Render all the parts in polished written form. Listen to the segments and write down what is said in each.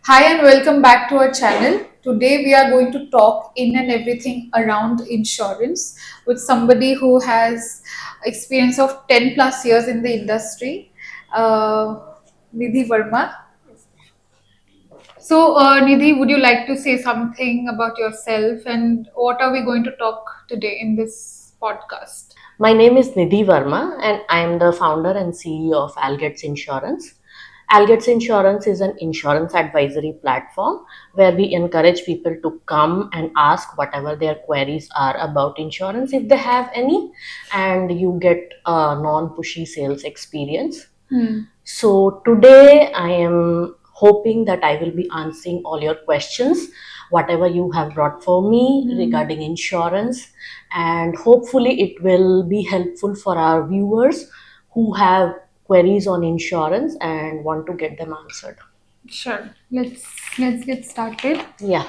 Hi and welcome back to our channel. Today we are going to talk in and everything around insurance with somebody who has experience of 10 plus years in the industry, uh, Nidhi Verma. So, Nidhi, would you like to say something about yourself and what are we going to talk today in this podcast? My name is Nidhi Verma and I am the founder and CEO of Algets Insurance. Algets Insurance is an insurance advisory platform where we encourage people to come and ask whatever their queries are about insurance if they have any, and you get a non-pushy sales experience. Hmm. So today I am hoping that I will be answering all your questions, whatever you have brought for me regarding insurance, and hopefully it will be helpful for our viewers who have queries on insurance and want to get them answered. Sure. Let's get started. Yeah.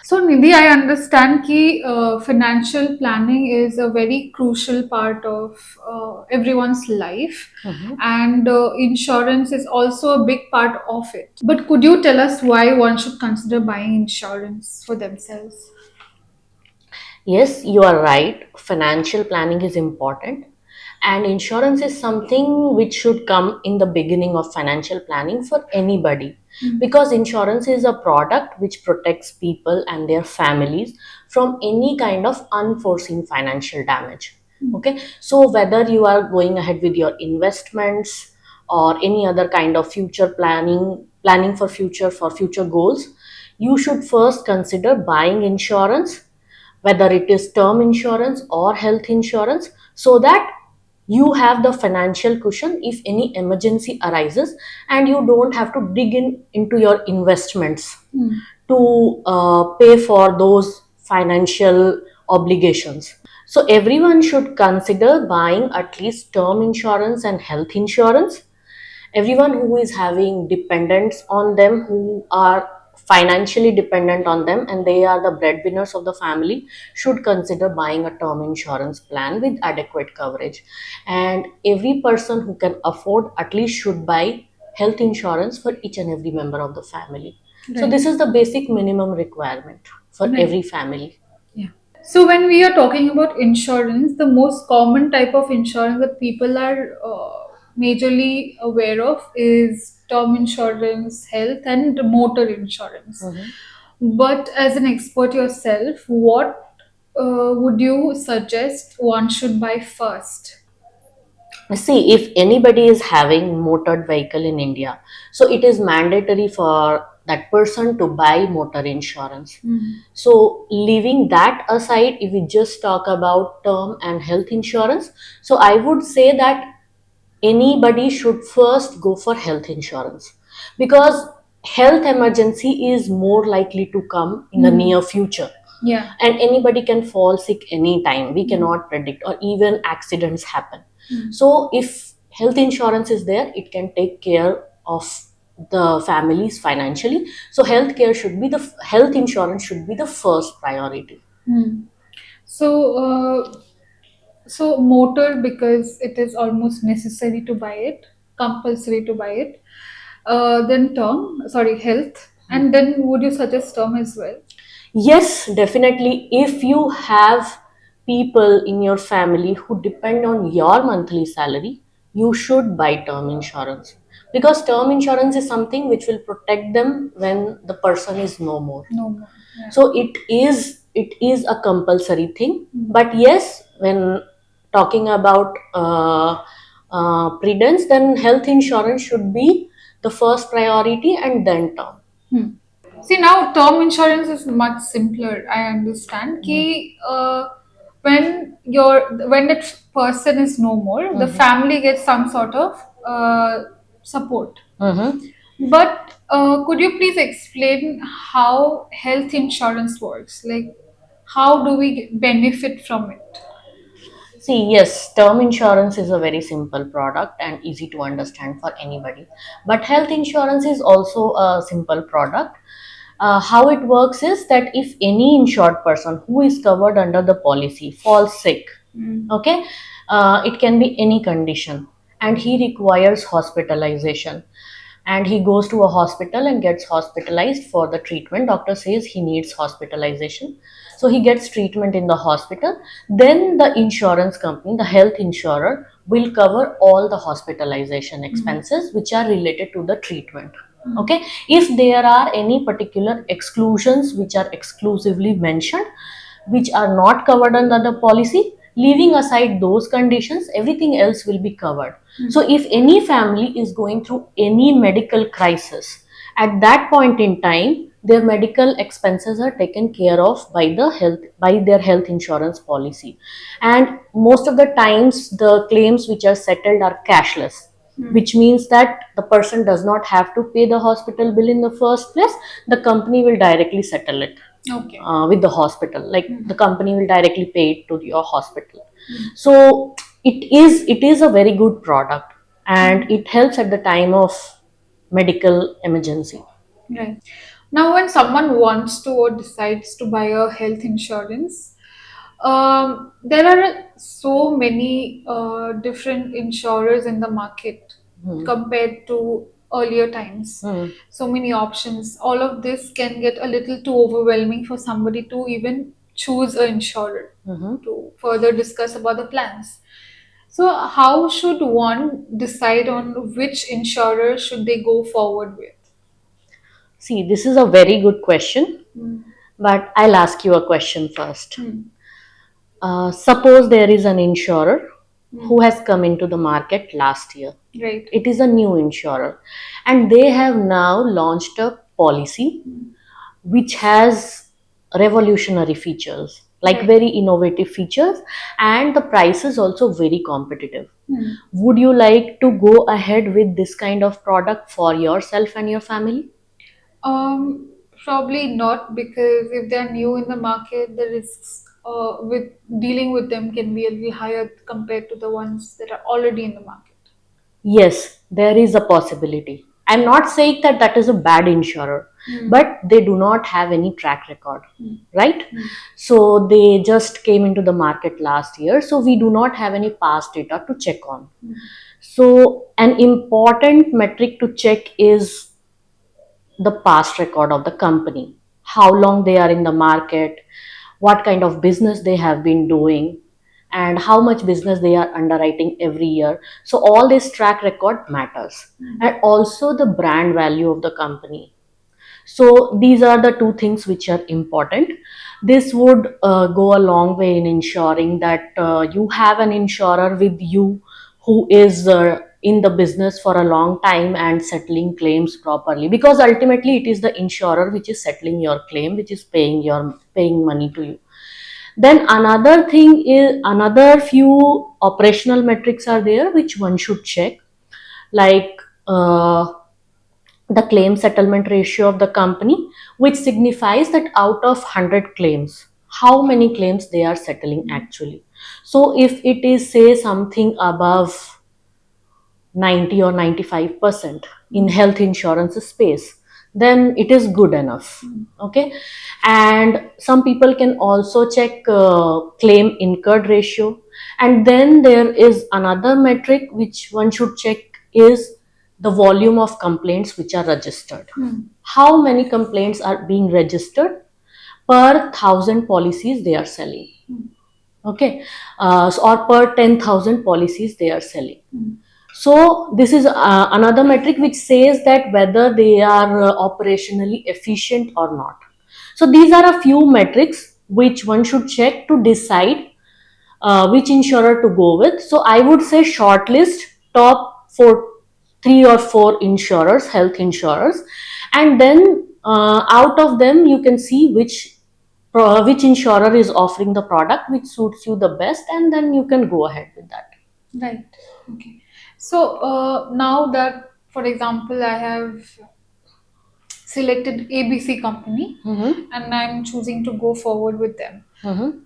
So, Nidhi, I understand कि financial planning is a very crucial part of everyone's life, Mhm. and insurance is also a big part of it. But could you tell us why one should consider buying insurance for themselves? Yes, you are right. Financial planning is important, and insurance is something which should come in the beginning of financial planning for anybody, because insurance is a product which protects people and their families from any kind of unforeseen financial damage. Okay, so whether you are going ahead with your investments or any other kind of future planning for future goals, you should first consider buying insurance, whether it is term insurance or health insurance, so that you have the financial cushion if any emergency arises and you don't have to dig into your investments to pay for those financial obligations. So everyone should consider buying at least term insurance and health insurance. Everyone who is having dependents on them, who are financially dependent on them and they are the breadwinners of the family, should consider buying a term insurance plan with adequate coverage. And every person who can afford at least should buy health insurance for each and every member of the family. So Right. this is the basic minimum requirement for Right. every family. Yeah. So when we are talking about insurance, the most common type of insurance that people are majorly aware of is term insurance, health, and motor insurance. Mhm. But as an expert yourself, what would you suggest one should buy first? See, if anybody is having motored vehicle in India, so it is mandatory for that person to buy motor insurance. So leaving that aside, if we just talk about term and health insurance, so I would say that anybody should first go for health insurance, because health emergency is more likely to come in the near future, Yeah. and anybody can fall sick anytime, we cannot predict, or even accidents happen. So if health insurance is there, it can take care of the families financially. So health insurance should be the first priority. So, so motor because it is almost necessary to buy it, compulsory to buy it. Then term, sorry, health, and then would you suggest term as well? Yes, definitely. If you have people in your family who depend on your monthly salary, you should buy term insurance, because term insurance is something which will protect them when the person is no more. No more. Yeah. So it is a compulsory thing. But yes, when talking about prudence, then health insurance should be the first priority and then term. See, now term insurance is much simpler. I understand. Ki, when that person is no more, the family gets some sort of support. Mhm. But could you please explain how health insurance works? Like, how do we benefit from it? See, yes, term insurance is a very simple product and easy to understand for anybody. But health insurance is also a simple product. How it works is that if any insured person who is covered under the policy falls sick, okay, it can be any condition, and he requires hospitalization, and he goes to a hospital and gets hospitalized for the treatment. Doctor says he needs hospitalization, so he gets treatment in the hospital. Then the insurance company, the health insurer, will cover all the hospitalization expenses which are related to the treatment. Okay, if there are any particular exclusions which are exclusively mentioned, which are not covered under the policy, leaving aside those conditions, everything else will be covered. So if any family is going through any medical crisis, at that point in time, their medical expenses are taken care of by their health insurance policy. And most of the times the claims which are settled are cashless, which means that the person does not have to pay the hospital bill in the first place. The company will directly settle it, Okay. with the hospital. Like the company will directly pay it to your hospital. So it is a very good product, and it helps at the time of medical emergency. Right. Now, when someone wants to or decides to buy a health insurance, there are so many different insurers in the market compared to earlier times. Hmm. So many options. All of this can get a little too overwhelming for somebody to even choose an insurer to further discuss about the plans. So, how should one decide on which insurer should they go forward with? See, this is a very good question, Hmm. but I'll ask you a question first. Hmm. Suppose there is an insurer who has come into the market last year. Right. It is a new insurer, and they have now launched a policy which has revolutionary features, like Right. very innovative features, and the price is also very competitive. Hmm. Would you like to go ahead with this kind of product for yourself and your family? Probably not, because if they're new in the market, the risks with dealing with them can be a little higher compared to the ones that are already in the market. Yes, there is a possibility. I'm not saying that that is a bad insurer, Hmm. but they do not have any track record, right? Hmm. So they just came into the market last year, so we do not have any past data to check on. So, an important metric to check is the past record of the company, how long they are in the market, what kind of business they have been doing, and how much business they are underwriting every year. So all this track record matters, and also the brand value of the company. So these are the two things which are important. This would go a long way in ensuring that you have an insurer with you who is in the business for a long time and settling claims properly, because ultimately it is the insurer which is settling your claim, which is paying money to you. Then another thing is, another few operational metrics are there which one should check, like the claim settlement ratio of the company, which signifies that out of 100 claims, how many claims they are settling actually. So if it is, say, something above 90 or 95% in health insurance space, then it is good enough. Okay, and some people can also check claim incurred ratio. And then there is another metric which one should check, is the volume of complaints which are registered. How many complaints are being registered per 1,000 policies they are selling. Okay, or per 10,000 policies they are selling. So this is another metric which says that whether they are operationally efficient or not. So these are a few metrics which one should check to decide which insurer to go with. So I would say shortlist top four, three or four insurers, health insurers, and then out of them you can see which insurer is offering the product which suits you the best, and then you can go ahead with that. Right. Okay. So now that, for example, I have selected ABC company Mm-hmm. and I'm choosing to go forward with them. Mm-hmm.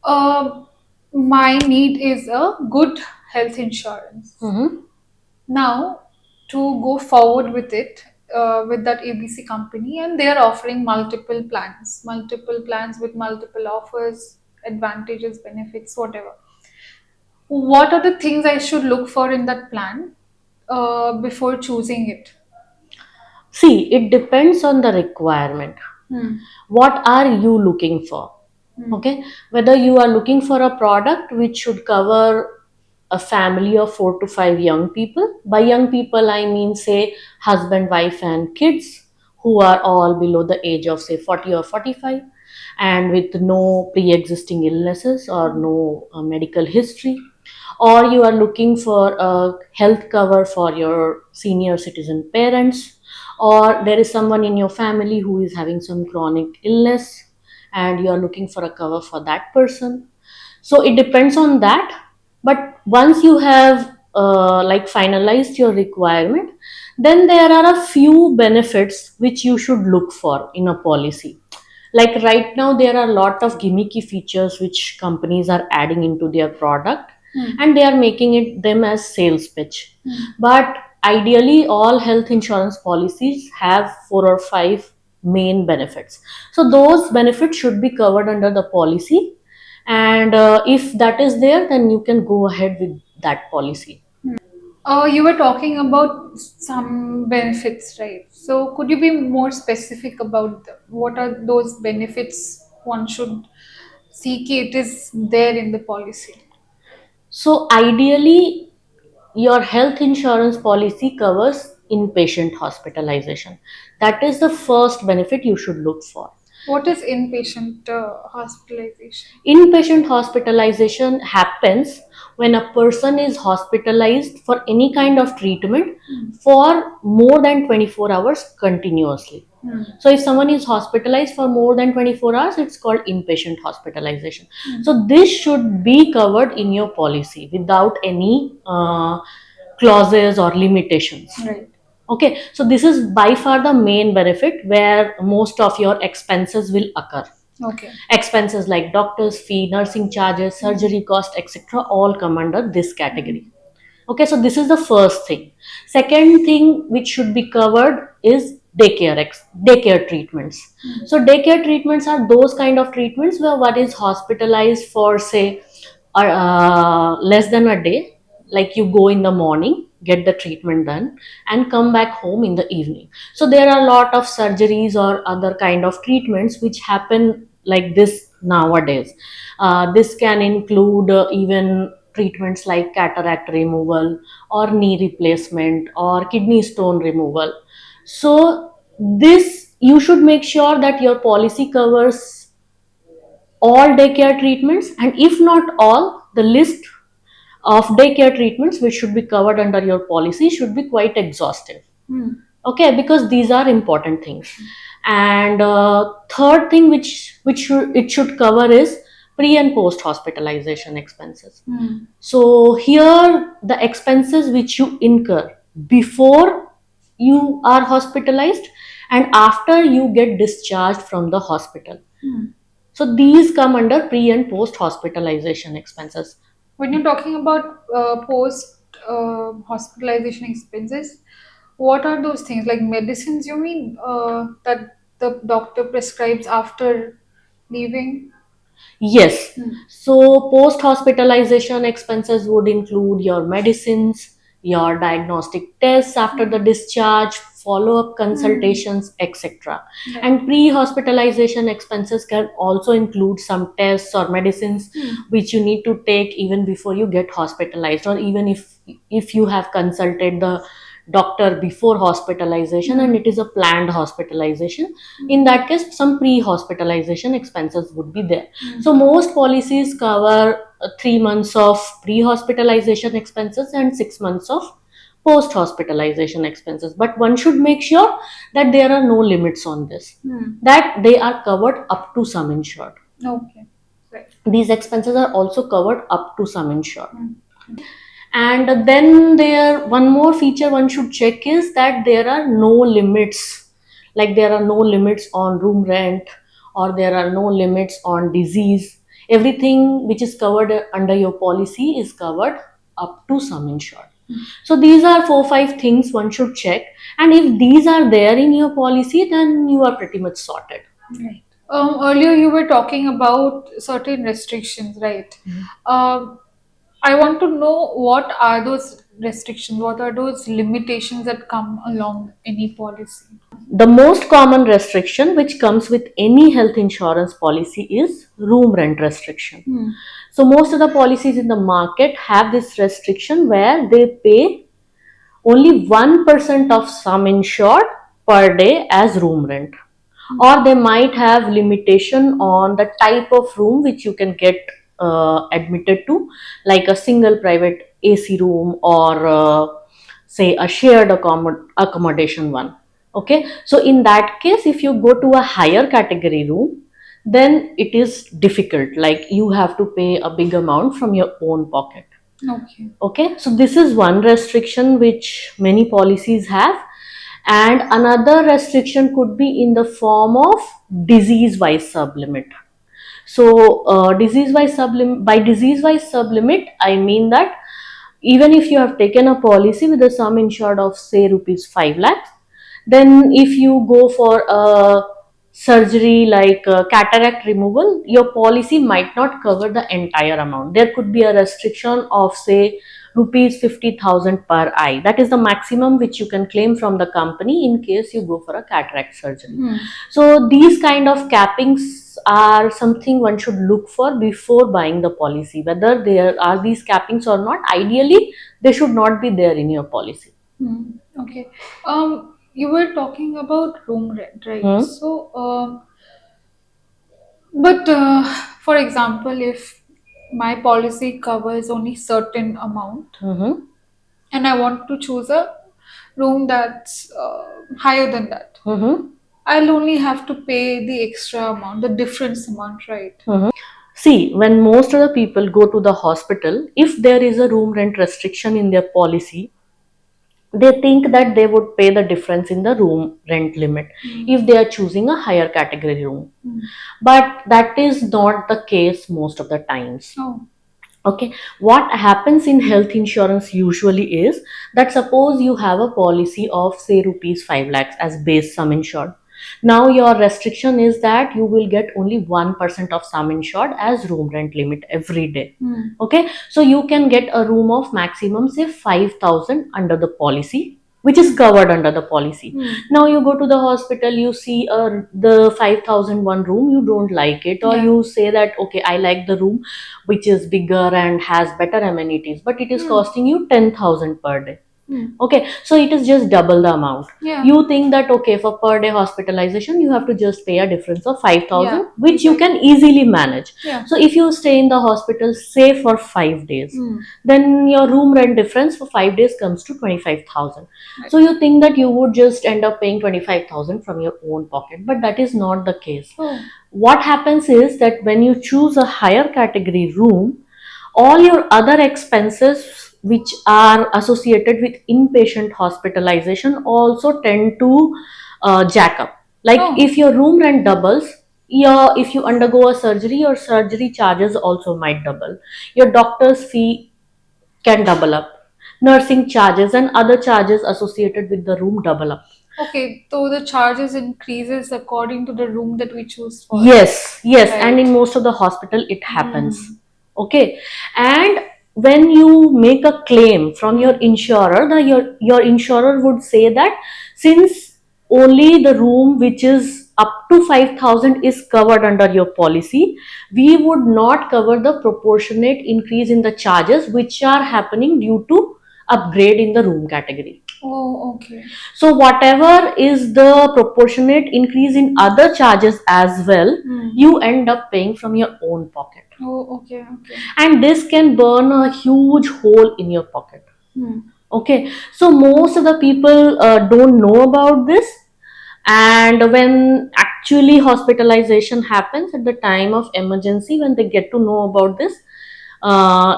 Uh, my need is a good health insurance. Mm-hmm. Now, to go forward with it, with that ABC company, and they are offering multiple plans with multiple offers, advantages, benefits, whatever. What are the things I should look for in that plan before choosing it? See, it depends on the requirement. Hmm. What are you looking for? Okay, whether you are looking for a product which should cover a family of 4 to 5 young people. By young people, I mean, say, husband, wife, and kids who are all below the age of, say, 40 or 45, and with no pre existing illnesses or no medical history. Or you are looking for a health cover for your senior citizen parents, or there is someone in your family who is having some chronic illness and you are looking for a cover for that person. So it depends on that. But once you have like finalized your requirement, then there are a few benefits which you should look for in a policy. Like right now there are a lot of gimmicky features which companies are adding into their product, and they are making it them as sales pitch. But ideally all health insurance policies have 4 or 5 main benefits, so those benefits should be covered under the policy. And if that is there, then you can go ahead with that policy. You were talking about some benefits, right? So could you be more specific about what are those benefits one should seek it is there in the policy? So ideally your health insurance policy covers inpatient hospitalization. That is the first benefit you should look for. What is inpatient hospitalization? Inpatient hospitalization happens when a person is hospitalized for any kind of treatment for more than 24 hours continuously. So, if someone is hospitalized for more than 24 hours, it's called inpatient hospitalization. So, this should be covered in your policy without any clauses or limitations. Right. Okay, so this is by far the main benefit where most of your expenses will occur. Okay. Expenses like doctor's fee, nursing charges, surgery cost, etc., all come under this category. Okay, so this is the first thing. Second thing which should be covered is daycare treatments. So daycare treatments are those kind of treatments where one is hospitalized for, say, less than a day. Like you go in the morning, get the treatment done, and come back home in the evening. So there are a lot of surgeries or other kind of treatments which happen like this nowadays. This can include even treatments like cataract removal or knee replacement or kidney stone removal. So this you should make sure that your policy covers all daycare treatments, and if not all, the list of daycare treatments which should be covered under your policy should be quite exhaustive. Okay, because these are important things. And third thing it should cover is pre and post hospitalization expenses. So here the expenses which you incur before you are hospitalized and after you get discharged from the hospital. So these come under pre and post hospitalization expenses. When you're talking about post hospitalization expenses, what are those things like medicines? You mean that the doctor prescribes after leaving? Yes. So post hospitalization expenses would include your medicines, your diagnostic tests after the discharge, follow up consultations, etc. Right. And pre hospitalization expenses can also include some tests or medicines which you need to take even before you get hospitalized, or even if you have consulted the doctor before hospitalization and it is a planned hospitalization. In that case, some pre-hospitalization expenses would be there. So most policies cover 3 months of pre-hospitalization expenses and 6 months of post-hospitalization expenses, but one should make sure that there are no limits on this, that they are covered up to sum insured. Okay. Right. These expenses are also covered up to sum insured. And then there one more feature one should check is that there are no limits, like there are no limits on room rent or there are no limits on disease. Everything which is covered under your policy is covered up to sum insured. So these are 4 5 things one should check, and if these are there in your policy, then you are pretty much sorted. Right. Earlier you were talking about certain restrictions, right? I want to know what are those restrictions? What are those limitations that come along any policy? The most common restriction which comes with any health insurance policy is room rent restriction. So most of the policies in the market have this restriction where they pay only 1% of sum insured per day as room rent, or they might have limitation on the type of room which you can get admitted to, like a single private AC room, or say a shared accommodation one. Okay, so in that case, if you go to a higher category room, then it is difficult, like you have to pay a big amount from your own pocket. Okay. Okay, so this is one restriction which many policies have. And another restriction could be in the form of disease wise sublimit. So disease wise sublimit, by disease wise sublimit I mean that even if you have taken a policy with a sum insured of say rupees 5 lakhs, then if you go for a surgery like cataract removal, your policy might not cover the entire amount. There could be a restriction of say rupees 50,000 per eye. That is the maximum which you can claim from the company in case you go for a cataract surgery. So these kind of cappings are something one should look for before buying the policy. Whether there are these cappings or not, ideally they should not be there in your policy. Okay. You were talking about room rent, right? So, but for example, if my policy covers only certain amount, and I want to choose a room that's higher than that, I'll only have to pay the extra amount, the difference amount, right? See, when most of the people go to the hospital, if there is a room rent restriction in their policy, they think that they would pay the difference in the room rent limit if they are choosing a higher category room. But that is not the case most of the times. Oh. Okay, what happens in health insurance usually is that suppose you have a policy of say rupees 5 lakhs as base sum insured. Now your restriction is that you will get only 1% of sum insured as room rent limit every day. Okay, so you can get a room of maximum say 5,000 under the policy, which is covered under the policy. Now you go to the hospital, you see the 5,001 room, you don't like it, or you say that okay, I like the room which is bigger and has better amenities, but it is costing you 10,000 per day. Okay, so it is just double the amount. You think that okay, for per day hospitalization you have to just pay a difference of 5,000, which you can easily manage. So if you stay in the hospital say for 5 days, then your room rent difference for 5 days comes to 25,000. So you think that you would just end up paying 25,000 from your own pocket, but that is not the case. What happens is that when you choose a higher category room, all your other expenses which are associated with inpatient hospitalization also tend to jack up. Like if your room rent doubles, if you undergo a surgery, your surgery charges also might double. Your doctor's fee can double up. Nursing charges and other charges associated with the room double up. Okay, so the charges increases according to the room that we choose for. Yes, Right. and in most of the hospital it happens. Okay, and when you make a claim from your insurer, your insurer would say that since only the room which is up to 5,000 is covered under your policy, we would not cover the proportionate increase in the charges which are happening due to upgrade in the room category. Oh, okay. So whatever is the proportionate increase in other charges as well, you end up paying from your own pocket. Oh, okay. And this can burn a huge hole in your pocket. Okay, so most of the people don't know about this, and when actually hospitalization happens at the time of emergency, when they get to know about this,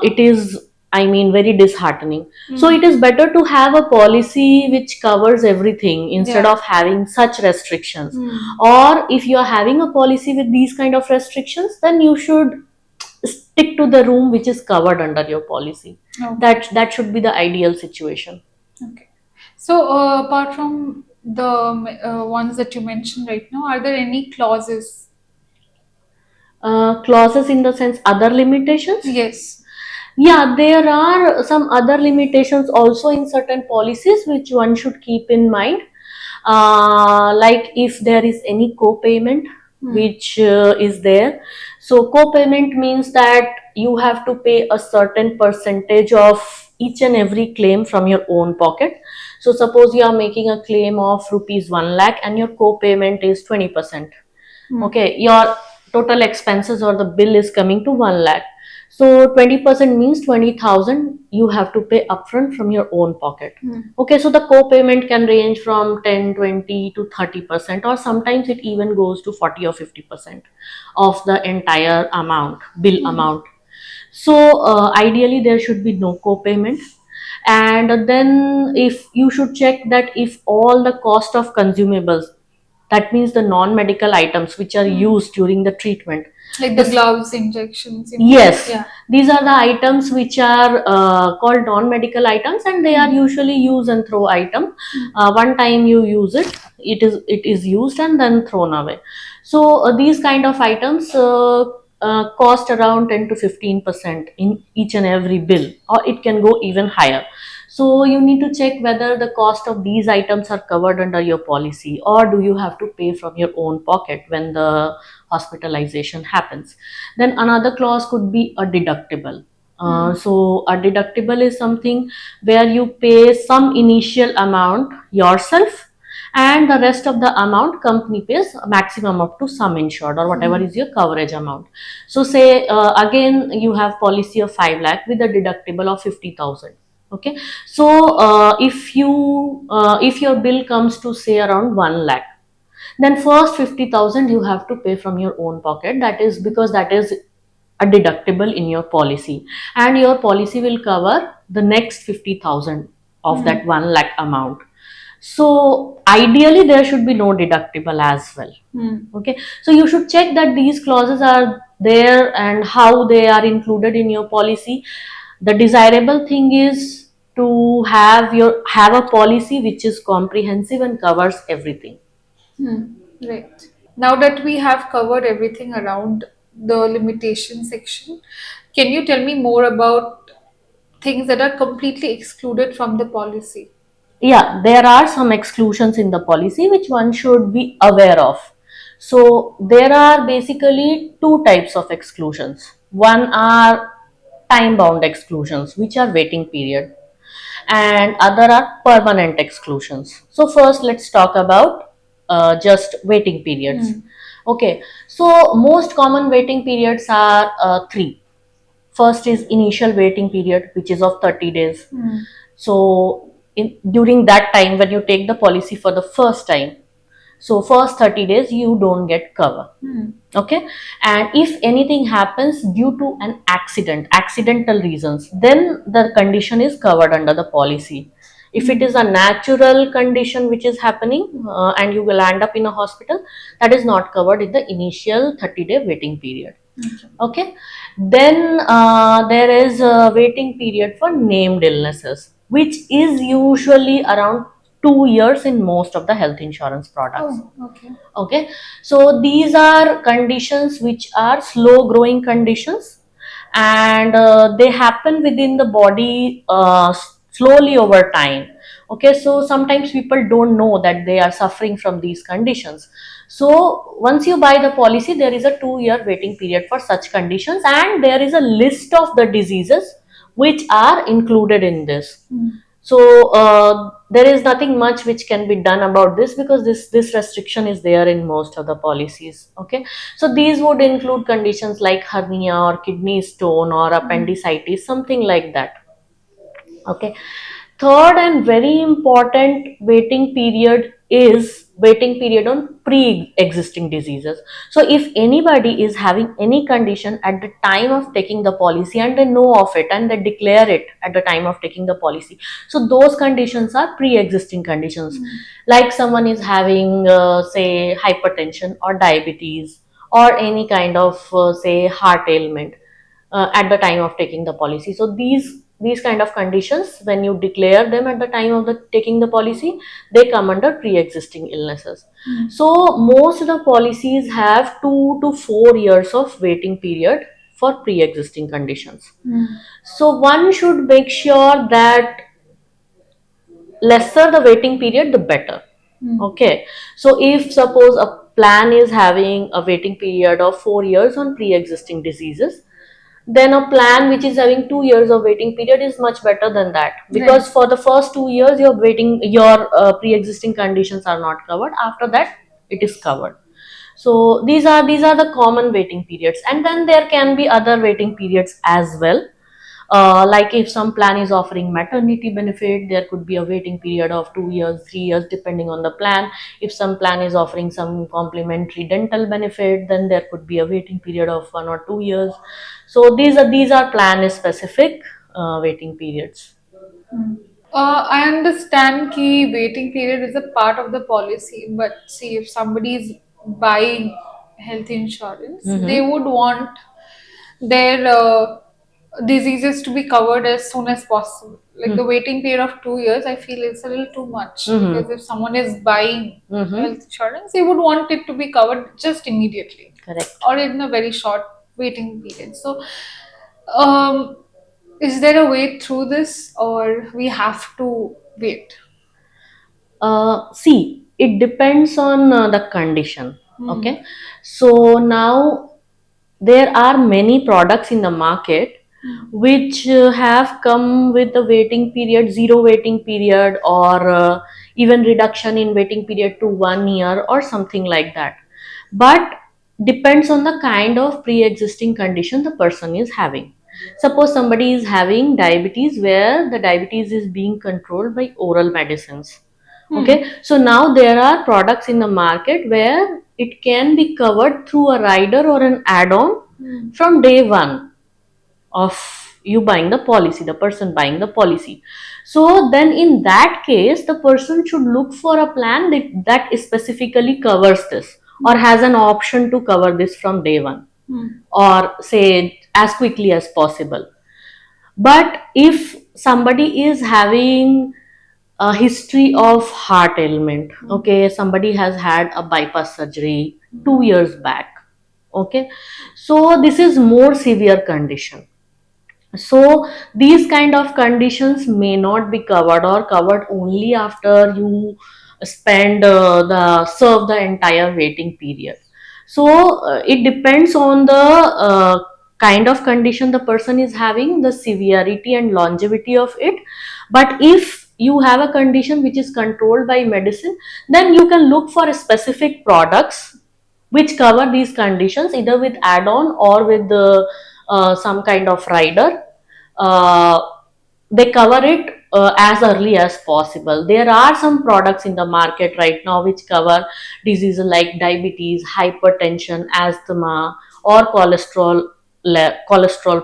it is, I mean, very disheartening. So it is better to have a policy which covers everything instead of having such restrictions. Or if you are having a policy with these kind of restrictions, then you should stick to the room which is covered under your policy. That should be the ideal situation. Okay. So apart from the ones that you mentioned right now, are there any clauses? Clauses in the sense other limitations? Yes. Yeah, there are some other limitations also in certain policies which one should keep in mind. Like if there is any co-payment which is there. So co-payment means that you have to pay a certain percentage of each and every claim from your own pocket. So suppose you are making a claim of rupees 1 lakh and your co-payment is 20%. Okay, your total expenses or the bill is coming to 1 lakh. So 20% means 20,000 you have to pay upfront from your own pocket. Okay, so the co-payment can range from 10, 20 to 30%, or sometimes it even goes to 40 or 50% of the entire amount, bill amount. So ideally there should be no co-payment. And then if you should check that if all the cost of consumables, that means the non-medical items which are used during the treatment, Like the gloves, injections. yes, Yeah. these are the items which are called non-medical items, and they are usually use and throw item. One time you use it, it is used and then thrown away. So these kind of items cost around 10 to 15% in each and every bill, or it can go even higher. So you need to check whether the cost of these items are covered under your policy, or do you have to pay from your own pocket when the hospitalization happens. Then another clause could be a deductible. So a deductible is something where you pay some initial amount yourself, and the rest of the amount company pays a maximum up to sum insured or whatever is your coverage amount. So say again you have policy of 5 lakh with a deductible of 50,000. Okay, so if your bill comes to say around 1 lakh, then first 50,000 you have to pay from your own pocket. That is because that is a deductible in your policy, and your policy will cover the next 50,000 of that 1 lakh amount. So ideally there should be no deductible as well. Okay, so you should check that these clauses are there and how they are included in your policy. The desirable thing is to have a policy which is comprehensive and covers everything. Right. Now that we have covered everything around the limitation section, can you tell me more about things that are completely excluded from the policy? Yeah, there are some exclusions in the policy which one should be aware of. So there are basically two types of exclusions. One are time bound exclusions, which are waiting period, and other are permanent exclusions. So first let's talk about just waiting periods. Okay, so most common waiting periods are three. First is initial waiting period, which is of 30 days. So during that time, when you take the policy for the first time, so first 30 days you don't get cover. Okay, and if anything happens due to an accidental reasons, then the condition is covered under the policy. If it is a natural condition which is happening and you will end up in a hospital, that is not covered in the initial 30-day waiting period. Okay, then there is a waiting period for named illnesses, which is usually around 2 years in most of the health insurance products. Oh, okay. Okay, so these are conditions which are slow growing conditions, and they happen within the body slowly over time. Okay, so sometimes people don't know that they are suffering from these conditions. So once you buy the policy, there is a 2 year waiting period for such conditions, and there is a list of the diseases which are included in this. So there is nothing much which can be done about this, because this restriction is there in most of the policies. Okay, so these would include conditions like hernia or kidney stone or appendicitis, something like that. Okay, third and very important waiting period is waiting period on pre-existing diseases. So if anybody is having any condition at the time of taking the policy and they know of it and they declare it at the time of taking the policy, so those conditions are pre-existing conditions. Like someone is having say hypertension or diabetes or any kind of say heart ailment at the time of taking the policy. So these kind of conditions, when you declare them at the time of the taking the policy, they come under pre-existing illnesses. So most of the policies have 2 to 4 years of waiting period for pre-existing conditions. So one should make sure that lesser the waiting period, the better. Okay, so if suppose a plan is having a waiting period of 4 years on pre-existing diseases, then a plan which is having 2 years of waiting period is much better than that, because Right. for the first 2 years your pre-existing conditions are not covered. After that, it is covered. So these are the common waiting periods, and then there can be other waiting periods as well. Like if some plan is offering maternity benefit, there could be a waiting period of 2 years, 3 years, depending on the plan. If some plan is offering some complementary dental benefit, then there could be a waiting period of 1 or 2 years. So these are plan specific waiting periods. I understand कि waiting period is a part of the policy, but see, if somebody is buying health insurance, they Mm-hmm. would want their diseases to be covered as soon as possible. Like the waiting period of 2 years, I feel it's a little too much, because if someone is buying Mm-hmm. health insurance, they would want it to be covered just immediately Correct. or in a very short waiting period. So, um, is there a way through this, or we have to wait? See, it depends on the condition. Okay, so now there are many products in the market which have come with the waiting period, zero waiting period, or even reduction in waiting period to 1 year or something like that. But depends on the kind of pre-existing condition the person is having. Suppose somebody is having diabetes, where the diabetes is being controlled by oral medicines. Okay, so now there are products in the market where it can be covered through a rider or an add-on from day one of you buying the policy, the person buying the policy. So then in that case, the person should look for a plan that specifically covers this, or has an option to cover this from day one, or say as quickly as possible. But if somebody is having a history of heart ailment, okay, somebody has had a bypass surgery 2 years back, okay, so this is more severe condition. So these kind of conditions may not be covered, or covered only after you spend the serve the entire waiting period. So it depends on the kind of condition the person is having, the severity and longevity of it. But if you have a condition which is controlled by medicine, then you can look for specific products which cover these conditions, either with add-on or with the some kind of rider. uh, they cover it as early as possible. There are some products in the market right now which cover diseases like diabetes, hypertension, asthma, or cholesterol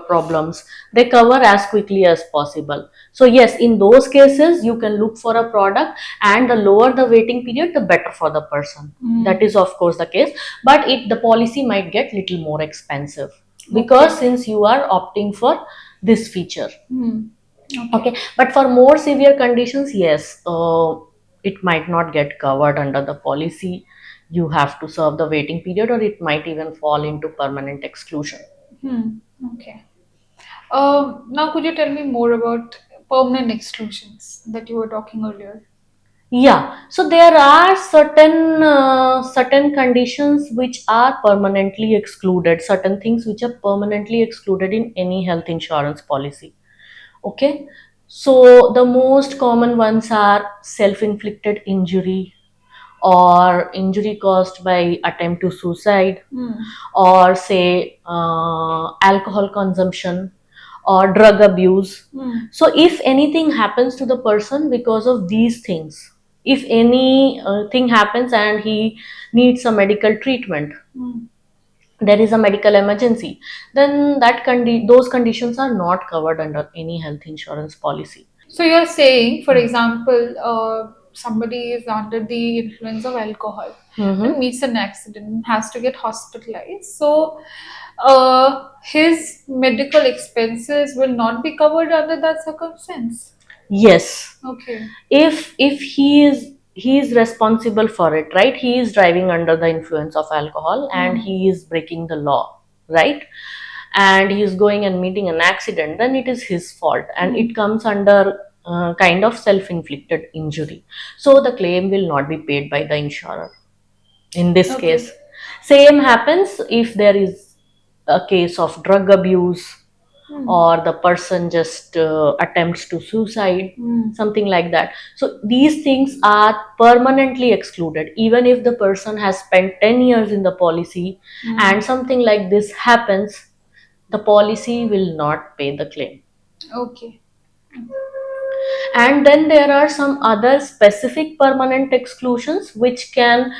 problems. They cover as quickly as possible. So yes, in those cases you can look for a product, and the lower the waiting period, the better for the person. That is of course the case, but the policy might get little more expensive, because since you are opting for this feature. Okay, but for more severe conditions, yes, it might not get covered under the policy. You have to serve the waiting period, or it might even fall into permanent exclusion. Okay. Now, could you tell me more about permanent exclusions that you were talking earlier? Yeah, so there are certain conditions which are permanently excluded, certain things which are permanently excluded in any health insurance policy. Okay, so the most common ones are self-inflicted injury, or injury caused by attempt to suicide, or say alcohol consumption, or drug abuse. So if anything happens to the person because of these things, if any thing happens and he needs a medical treatment, there is a medical emergency, then those conditions are not covered under any health insurance policy. So you're saying, for example, somebody is under the influence of alcohol and meets an accident and has to get hospitalized. So his medical expenses will not be covered under that circumstance. Yes, Okay. if he is responsible for it, right? He is driving under the influence of alcohol and he is breaking the law, right? and he is going and meeting an accident, then it is his fault and it comes under kind of self-inflicted injury. So the claim will not be paid by the insurer in this Okay. case. Same happens if there is a case of drug abuse, or the person just attempts to suicide, something like that. So these things are permanently excluded. Even if the person has spent 10 years in the policy and something like this happens, the policy will not pay the claim. Okay. And then there are some other specific permanent exclusions which can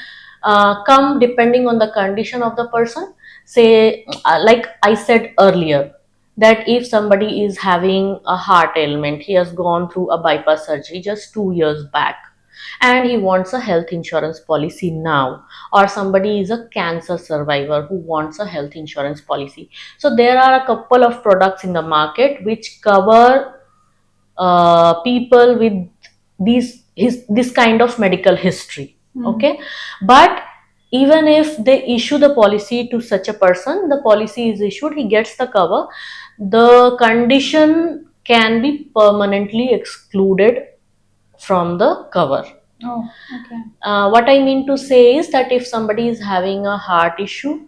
come depending on the condition of the person. Say, like I said earlier, that if somebody is having a heart ailment, he has gone through a bypass surgery just 2 years back, and he wants a health insurance policy now, or somebody is a cancer survivor who wants a health insurance policy. So there are a couple of products in the market which cover people with this kind of medical history. Okay, but even if they issue the policy to such a person, the policy is issued, he gets the cover, the condition can be permanently excluded from the cover. Oh, okay. What I mean to say is that if somebody is having a heart issue,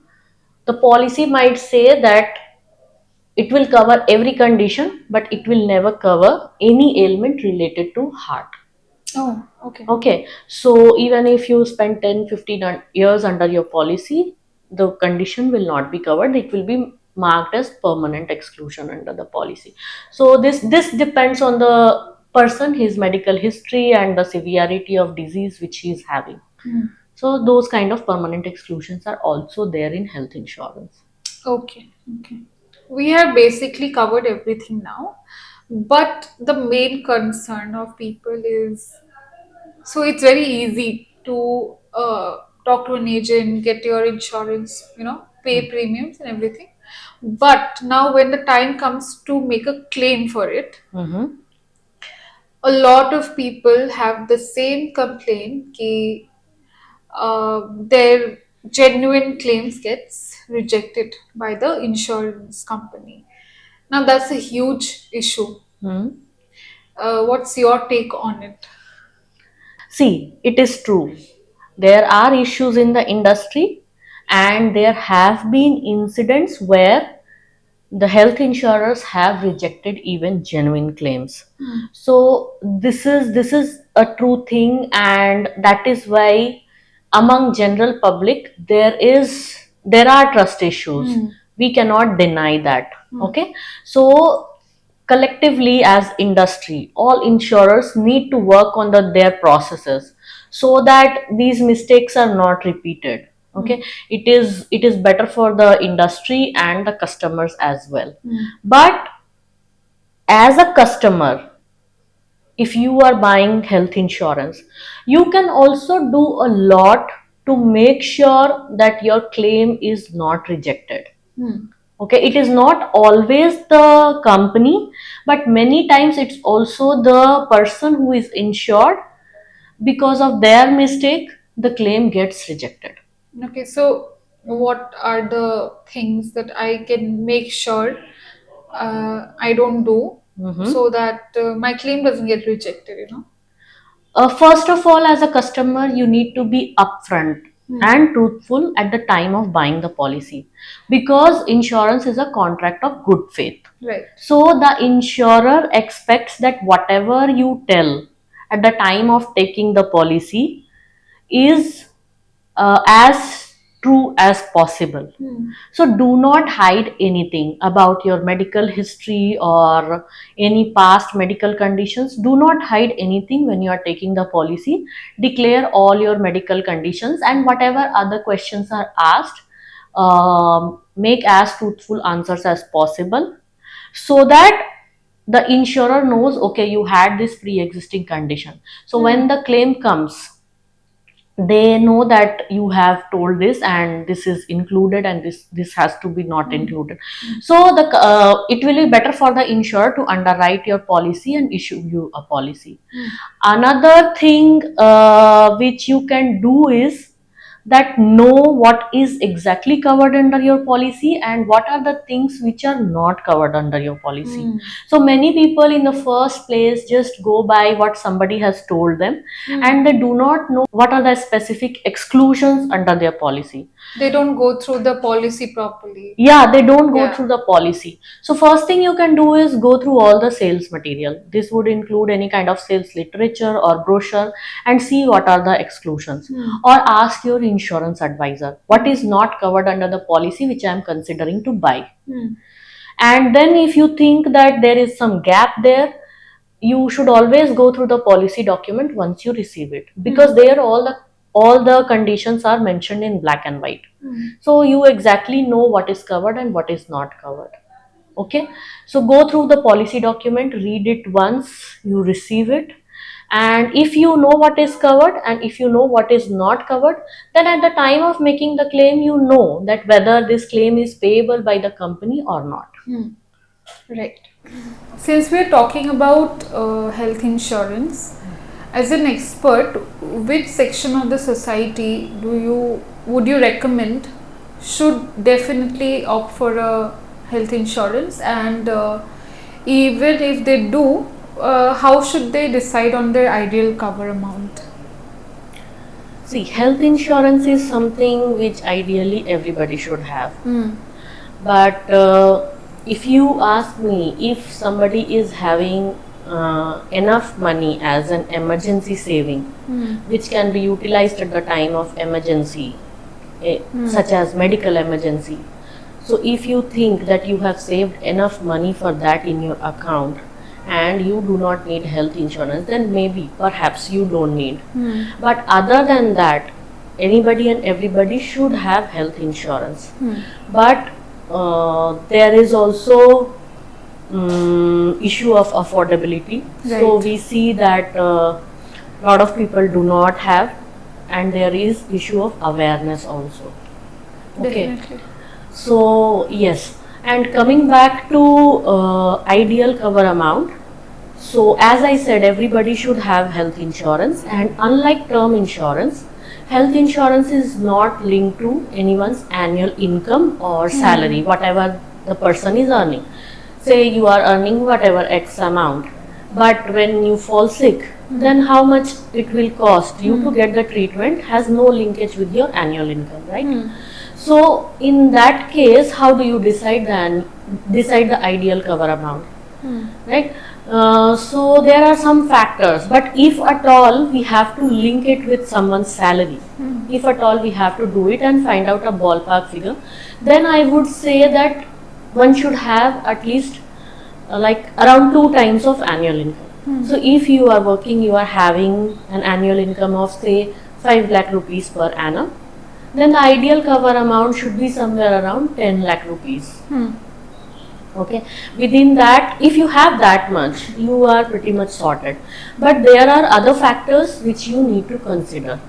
the policy might say that it will cover every condition, but it will never cover any ailment related to heart. Oh, okay. Okay, so even if you spend 10, 15 years under your policy, the condition will not be covered. It will be marked as permanent exclusion under the policy. So this depends on the person, his medical history, and the severity of disease which he is having. So those kind of permanent exclusions are also there in health insurance. Okay. Okay. We have basically covered everything now, but the main concern of people is, so it's very easy to talk to an agent, get your insurance, pay premiums and everything. But now, when the time comes to make a claim for it, Mm-hmm. a lot of people have the same complaint कि their genuine claims gets rejected by the insurance company. Now that's a huge issue. Mm-hmm. What's your take on it? See, it is true. There are issues in the industry, and there have been incidents where the health insurers have rejected even genuine claims. So this is a true thing, and that is why among general public there are trust issues. We cannot deny that. Okay, so collectively as industry, all insurers need to work on their processes so that these mistakes are not repeated. Okay, it is better for the industry and the customers as well. But as a customer, if you are buying health insurance, you can also do a lot to make sure that your claim is not rejected. Okay, it is not always the company, but many times it's also the person who is insured. Because of their mistake, the claim gets rejected. Okay, so what are the things that I can make sure I don't do so that my claim doesn't get rejected? First of all, as a customer, you need to be upfront and truthful at the time of buying the policy, because insurance is a contract of good faith. Right. So the insurer expects that whatever you tell at the time of taking the policy is as true as possible. So do not hide anything about your medical history or any past medical conditions. Do not hide anything when you are taking the policy. Declare all your medical conditions, and whatever other questions are asked, make as truthful answers as possible, so that the insurer knows, okay, you had this pre-existing condition. So when the claim comes, they know that you have told this and this is included, and this has to be not included. So the it will be better for the insurer to underwrite your policy and issue you a policy. Another thing which you can do is that know what is exactly covered under your policy and what are the things which are not covered under your policy. So many people in the first place just go by what somebody has told them, and they do not know what are the specific exclusions under their policy. They don't go through the policy properly. Yeah, they don't go Yeah. through the policy. So first thing you can do is go through all the sales material. This would include any kind of sales literature or brochure, and see what are the exclusions. Or ask your insurance advisor what is not covered under the policy which I am considering to buy. And then if you think that there is some gap there, you should always go through the policy document once you receive it, because there all the conditions are mentioned in black and white. So you exactly know what is covered and what is not covered. Okay, so go through the policy document, read it once you receive it, and if you know what is covered and if you know what is not covered, then at the time of making the claim, you know that whether this claim is payable by the company or not. Right. Since we're talking about health insurance, as an expert, which section of the society would you recommend should definitely opt for a health insurance, and even if they do, how should they decide on their ideal cover amount? See, health insurance is something which ideally everybody should have. But if you ask me, if somebody is having enough money as an emergency saving, which can be utilized at the time of emergency, such as medical emergency. So if you think that you have saved enough money for that in your account and you do not need health insurance, then maybe perhaps you don't need. But other than that, anybody and everybody should have health insurance. But there is also issue of affordability. So Right. we see that lot of people do not have, and there is issue of awareness also. Okay. Definitely. So yes, and coming back to ideal cover amount. So as I said, everybody should have health insurance, and unlike term insurance, health insurance is not linked to anyone's annual income or salary, whatever the person is earning. Say you are earning whatever X amount, but when you fall sick, then how much it will cost you to get the treatment has no linkage with your annual income, right? So in that case, how do you decide the ideal cover amount, right? So there are some factors, but if at all we have to link it with someone's salary, if at all we have to do it and find out a ballpark figure, then I would say that one should have at least like around 2 times of annual income. So if you are working, you are having an annual income of say 5 lakh rupees per annum, then the ideal cover amount should be somewhere around 10 lakh rupees. Okay, within that, if you have that much, you are pretty much sorted. But there are other factors which you need to consider,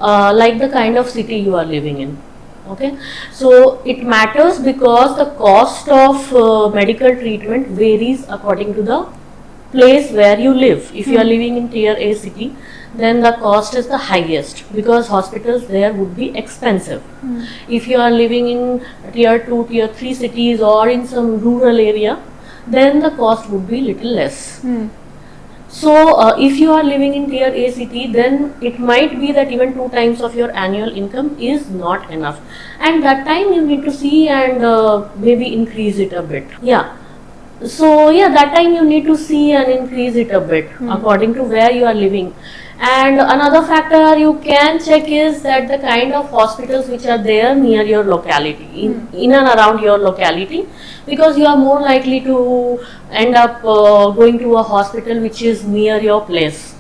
like the kind of city you are living in. Okay, so it matters because the cost of medical treatment varies according to the place where you live. If you are living in tier A city, then the cost is the highest because hospitals there would be expensive. If you are living in tier 2, tier 3 cities or in some rural area, then the cost would be little less. So if you are living in tier A city, then it might be that even 2 times of your annual income is not enough, and that time you need to see and maybe increase it a bit. Yeah. So yeah, that time you need to see and increase it a bit according to where you are living. And another factor you can check is that the kind of hospitals which are there near your locality, in and around your locality, because you are more likely to end up going to a hospital which is near your place.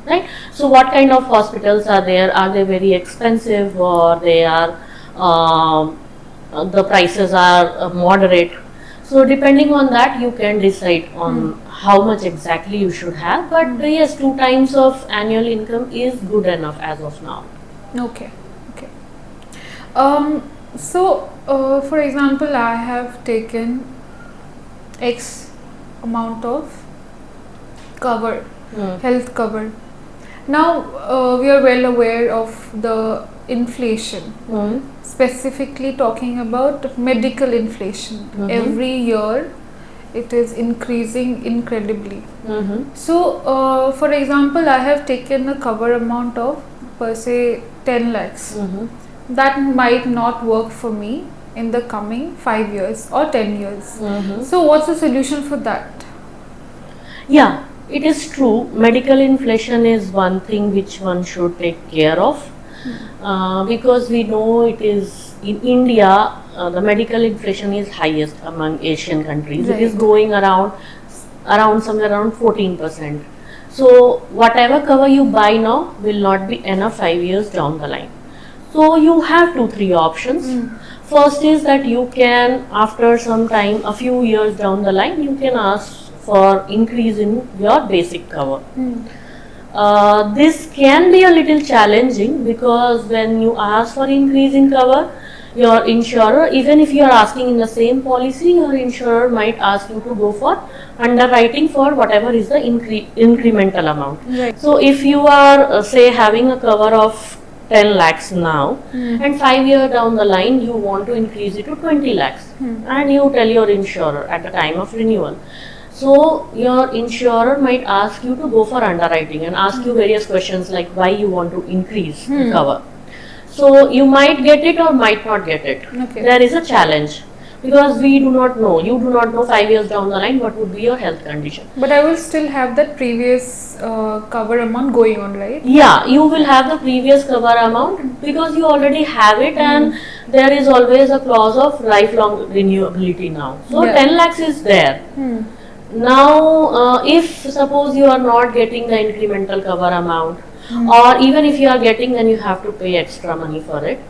Right? So what kind of hospitals are there? Are they very expensive, or they are the prices are moderate? So depending on that, you can decide on how much exactly you should have. But yes, 2 times of annual income is good enough as of now. Okay. Okay. So, for example, I have taken X amount of cover, health cover. Now, we are well aware of the inflation, Hmm. specifically talking about medical inflation. Every year it is increasing incredibly. So, for example, I have taken a cover amount of per se 10 lakhs. That might not work for me in the coming 5 years or 10 years. So, what's the solution for that? Yeah, it is true. Medical inflation is one thing which one should take care of, because we know it is in India, the medical inflation is highest among Asian countries. It is Right. going around somewhere around 14%. So whatever cover you buy now will not be enough 5 years down the line. So you have two, three options. First is that you can, after some time, a few years down the line, you can ask for increase in your basic cover. This can be a little challenging because when you ask for increase in cover, your insurer, even if you are asking in the same policy, your insurer might ask you to go for underwriting for whatever is the incremental amount. Right. So if you are say having a cover of 10 lakhs now, and 5 years down the line you want to increase it to 20 lakhs, and you tell your insurer at the time of renewal. So your insurer might ask you to go for underwriting and ask you various questions like why you want to increase the cover. So you might get it or might not get it. Okay. There is a challenge because we do not know. You do not know 5 years down the line what would be your health condition. But I will still have that previous cover amount going on, right? Yeah, you will have the previous cover amount because you already have it, and there is always a clause of lifelong renewability now. So Yeah. 10 lakhs is there. Now, if suppose you are not getting the incremental cover amount, or even if you are getting, then you have to pay extra money for it.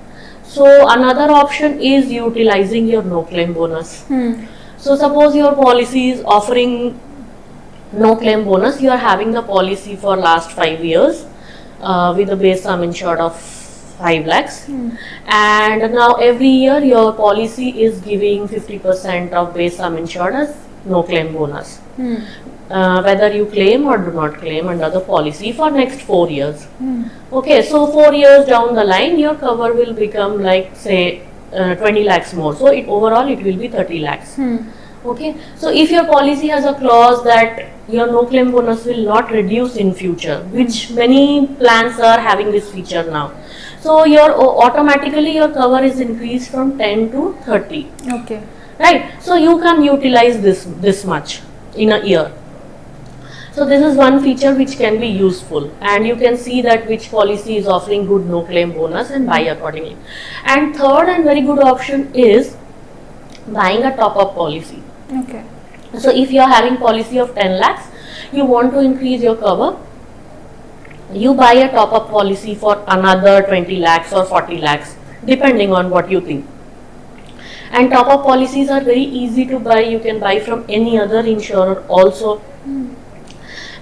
So another option is utilizing your no claim bonus. So suppose your policy is offering no claim bonus, you are having the policy for last 5 years with a base sum insured of 5 lakhs, and now every year your policy is giving 50% of base sum insured as no claim bonus, whether you claim or do not claim under the policy for next 4 years. Okay, so 4 years down the line your cover will become like say 20 lakhs more, so overall it will be 30 lakhs. Okay, so if your policy has a clause that your no claim bonus will not reduce in future, which many plans are having this feature now, so your automatically your cover is increased from 10 to 30. Okay. Right, so you can utilize this much in a year. So this is one feature which can be useful, and you can see that which policy is offering good no claim bonus and buy accordingly. And third and very good option is buying a top up policy. Okay. So if you are having policy of 10 lakhs, you want to increase your cover, you buy a top up policy for another 20 lakhs or 40 lakhs depending on what you think. And top up policies are very easy to buy. You can buy from any other insurer also,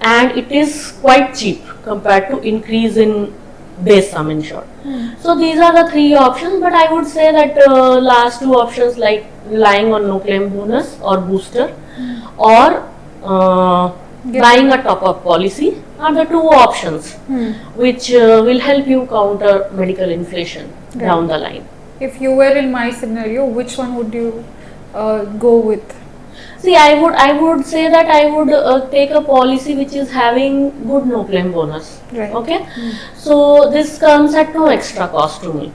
and it is quite cheap compared to increase in base sum insured. So these are the three options, but I would say that last two options like relying on no claim bonus or booster, or buying a top up policy are the two options which will help you counter medical inflation down the line. If you were in my scenario, which one would you go with? See, I would say that I would take a policy which is having good no claim bonus. Right. Okay, so this comes at no extra cost to me,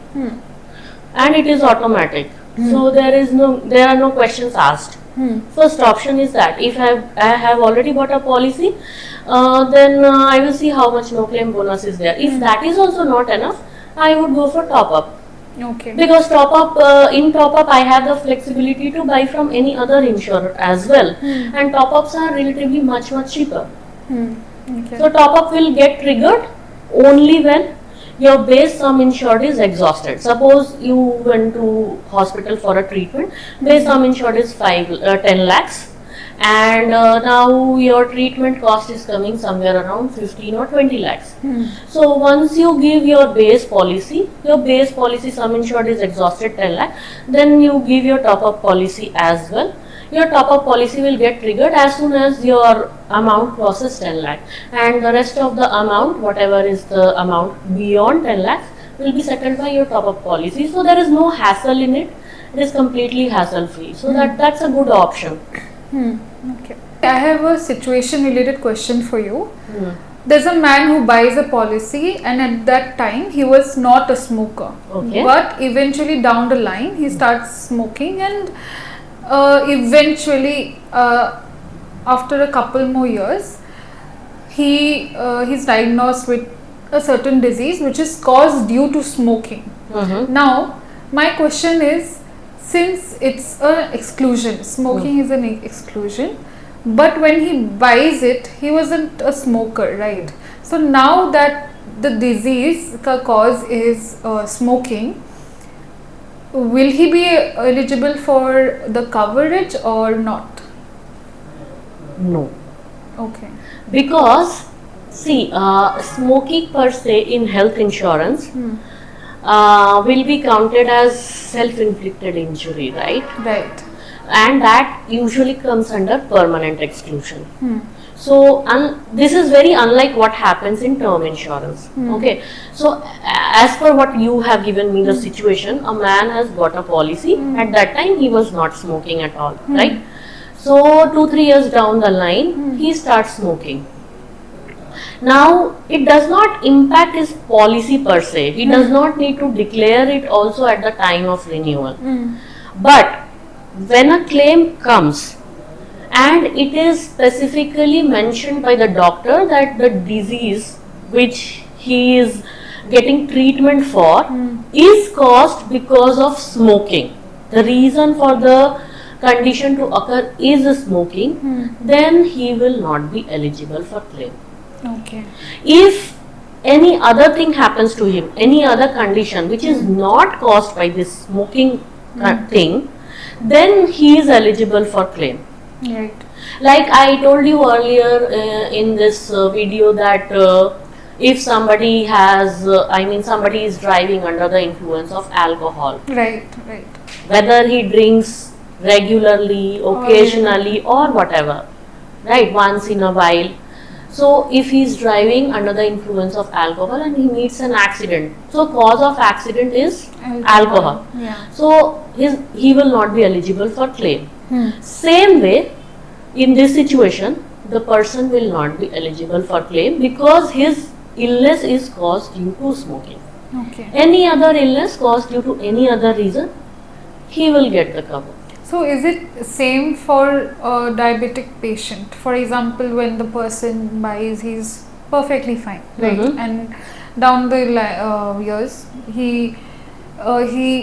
and it is automatic. So there are no questions asked. First option is that if I have already bought a policy, then I will see how much no claim bonus is there. If that is also not enough, I would go for top up. Okay. Because in top up I have the flexibility to buy from any other insurer as well, and top ups are relatively much cheaper. Okay. So top up will get triggered only when your base sum insured is exhausted. Suppose you went to hospital for a treatment, base sum insured is 10 lakhs, and now your treatment cost is coming somewhere around 15 or 20 lakhs. So once you give your base policy sum insured is exhausted 10 lakh, then you give your top up policy as well. Your top up policy will get triggered as soon as your amount crosses 10 lakh, and the rest of the amount, whatever is the amount beyond 10 lakhs, will be settled by your top-up policy. So there is no hassle in it. It is completely hassle-free. So that's a good option. Okay. I have a situation related question for you. Hmm. There's a man who buys a policy, and at that time he was not a smoker. Okay. But eventually down the line he starts smoking, and eventually after a couple more years he's diagnosed with a certain disease which is caused due to smoking. Now my question is, since it's an exclusion, smoking is an exclusion, but when he buys it he wasn't a smoker, right? So now that the disease ka cause is smoking, will he be eligible for the coverage or not? No. Okay. Because see, smoking per se in health insurance will be counted as self-inflicted injury, right? Right. And that usually comes under permanent exclusion. So this is very unlike what happens in term insurance. Okay, so as per what you have given me the situation, a man has got a policy. At that time he was not smoking at all, right? So 2-3 years down the line he starts smoking. Now it does not impact his policy per se. He does not need to declare it also at the time of renewal. But when a claim comes and it is specifically mentioned by the doctor that the disease which he is getting treatment for is caused because of smoking, the reason for the condition to occur is smoking, then he will not be eligible for claim. Okay. If any other thing happens to him, any other condition which is not caused by this smoking thing, then he is eligible for claim. Right. Like I told you earlier in this video that if somebody has, somebody is driving under the influence of alcohol, Right. Right. whether he drinks regularly, occasionally, or whatever, right, once in a while. So if he is driving under the influence of alcohol and he meets an accident, so cause of accident is alcohol. Yeah. So he will not be eligible for claim. Same way, in this situation, the person will not be eligible for claim because his illness is caused due to smoking. Okay. Any other illness caused due to any other reason, he will get the cover. So is it same for a diabetic patient? For example, when the person buys, he's perfectly fine, right? And down the years, he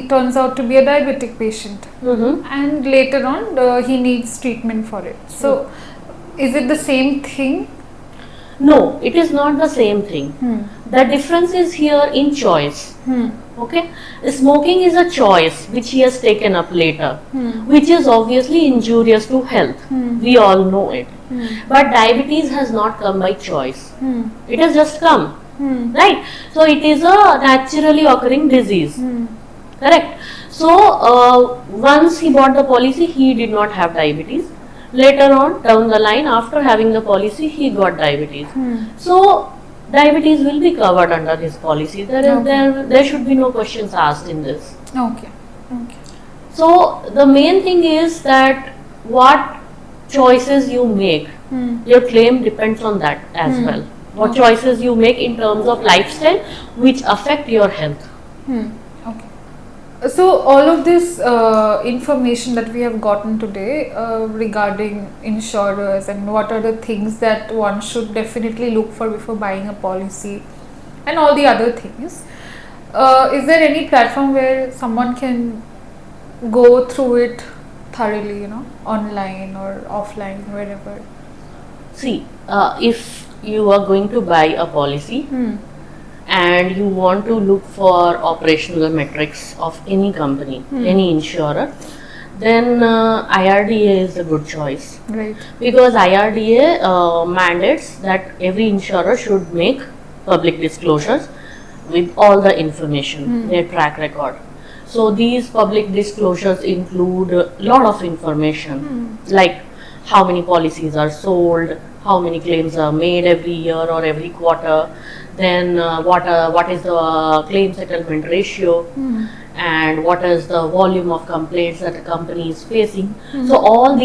turns out to be a diabetic patient, and later on he needs treatment for it. So is it the same thing? No, it is not the same thing. The difference is here in choice. Okay, smoking is a choice which he has taken up later, which is obviously injurious to health. We all know it. But diabetes has not come by choice. It has just come, right? So it is a naturally occurring disease. Correct. So once he bought the policy, he did not have diabetes. Later on down the line, after having the policy, he got diabetes. So diabetes will be covered under his policy. There should be no questions asked in this. Okay. Okay. So the main thing is that what choices you make, your claim depends on that as well. What choices you make in terms of lifestyle which affect your health. Okay. So all of this information that we have gotten today regarding insurers and what are the things that one should definitely look for before buying a policy and all the other things, is there any platform where someone can go through it thoroughly, online or offline, wherever? See, if you are going to buy a policy and you want to look for operational metrics of any company, any insurer, then IRDA is a good choice. Right. Because IRDA mandates that every insurer should make public disclosures with all the information, their track record. So these public disclosures include a lot of information, like how many policies are sold, how many claims are made every year or every quarter, then what is the claim settlement ratio, and what is the volume of complaints that the company is facing. So all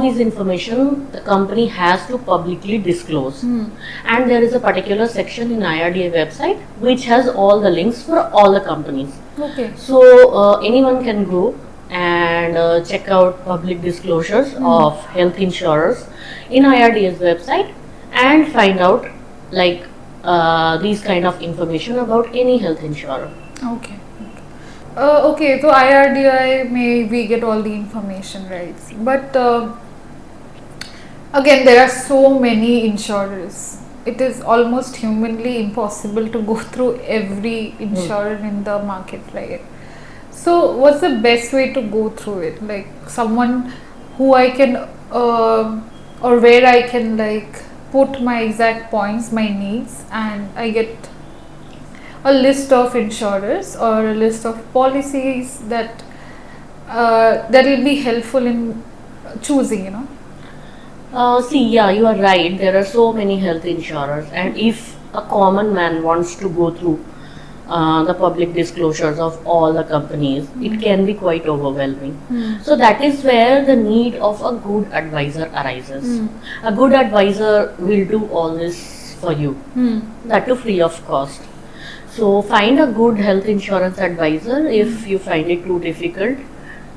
these information the company has to publicly disclose, and there is a particular section in IRDA website which has all the links for all the companies. Okay. So anyone can go and check out public disclosures of health insurers in IRDA's website and find out like these kind of information about any health insurer. Okay. Okay, so IRDI may we get all the information, right? But again, there are so many insurers. It is almost humanly impossible to go through every insurer in the market, right? So, what's the best way to go through it? Like someone who I can, or where I can like put my exact points, my needs, and I get a list of insurers or a list of policies that will be helpful in choosing, you know. See, yeah, you are right. There are so many health insurers, and if a common man wants to go through the public disclosures of all the companies, it can be quite overwhelming. So that is where the need of a good advisor arises. A good advisor will do all this for you, that too free of cost. So find a good health insurance advisor if you find it too difficult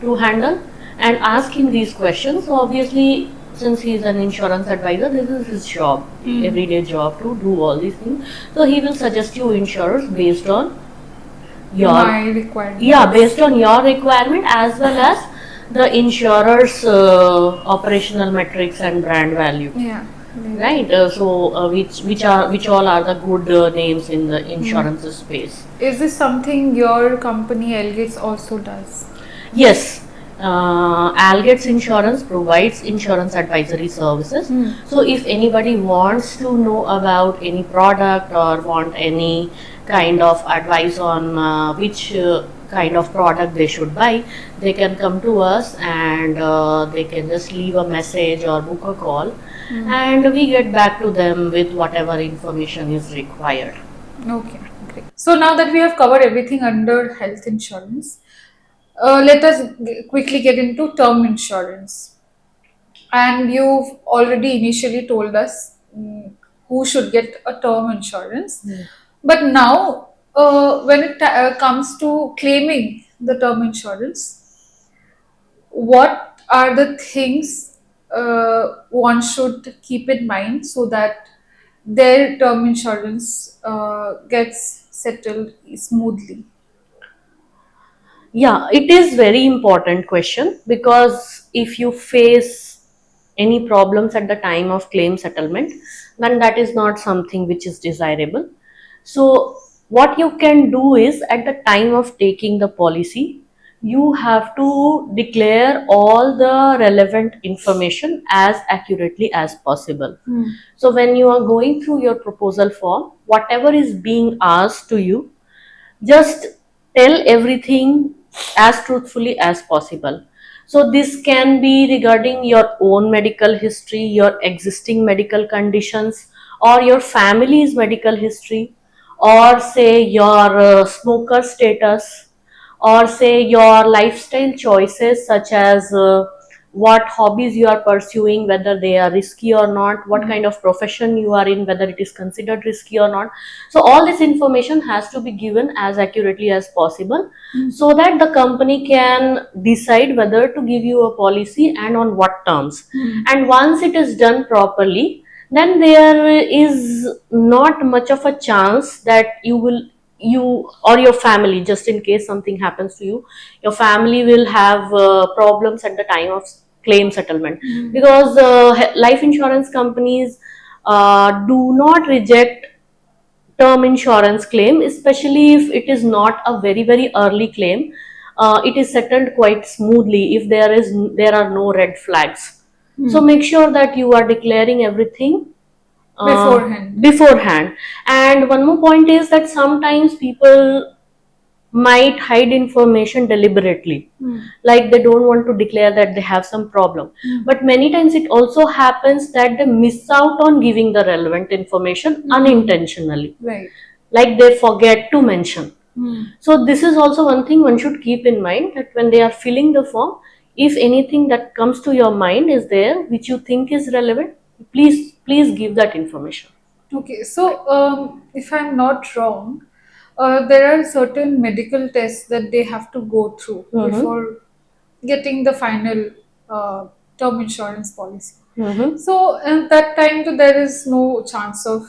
to handle, and ask him these questions. So obviously, since he is an insurance advisor, this is his job, everyday job, to do all these things. So he will suggest you insurers based on My requirements. based on your requirement, as well as the insurer's operational metrics and brand value. Yeah. Right. Which all are the good names in the insurance space. Is this something your company Elgates also does? Yes. Algates Insurance provides insurance advisory services. So if anybody wants to know about any product or want any kind of advice on which kind of product they should buy, they can come to us, and they can just leave a message or book a call, and we get back to them with whatever information is required. Okay, great. So now that we have covered everything under health insurance, let us quickly get into term insurance. And you've already initially told us who should get a term insurance. But now, when it comes to claiming the term insurance, what are the things one should keep in mind so that their term insurance gets settled smoothly? Yeah, it is very important question, because if you face any problems at the time of claim settlement, then that is not something which is desirable. So what you can do is, at the time of taking the policy, you have to declare all the relevant information as accurately as possible. So when you are going through your proposal form, whatever is being asked to you, just tell everything as truthfully as possible. So this can be regarding your own medical history, your existing medical conditions, or your family's medical history, or say your smoker status, or say your lifestyle choices, such as what hobbies you are pursuing, whether they are risky or not, what kind of profession you are in, whether it is considered risky or not. So all this information has to be given as accurately as possible, so that the company can decide whether to give you a policy and on what terms. And once it is done properly, then there is not much of a chance that you or your family, just in case something happens to you, your family will have problems at the time of claim settlement. Because life insurance companies do not reject term insurance claim, especially if it is not a very early claim. It is settled quite smoothly if there are no red flags. So make sure that you are declaring everything Beforehand. beforehand. And one more point is that sometimes people might hide information deliberately, like they don't want to declare that they have some problem. But many times it also happens that they miss out on giving the relevant information unintentionally, Right. like they forget to mention. So this is also one thing one should keep in mind, that when they are filling the form, if anything that comes to your mind is there which you think is relevant, please give that information. Okay, so if I'm not wrong, there are certain medical tests that they have to go through before getting the final term insurance policy. So at that time, there is no chance of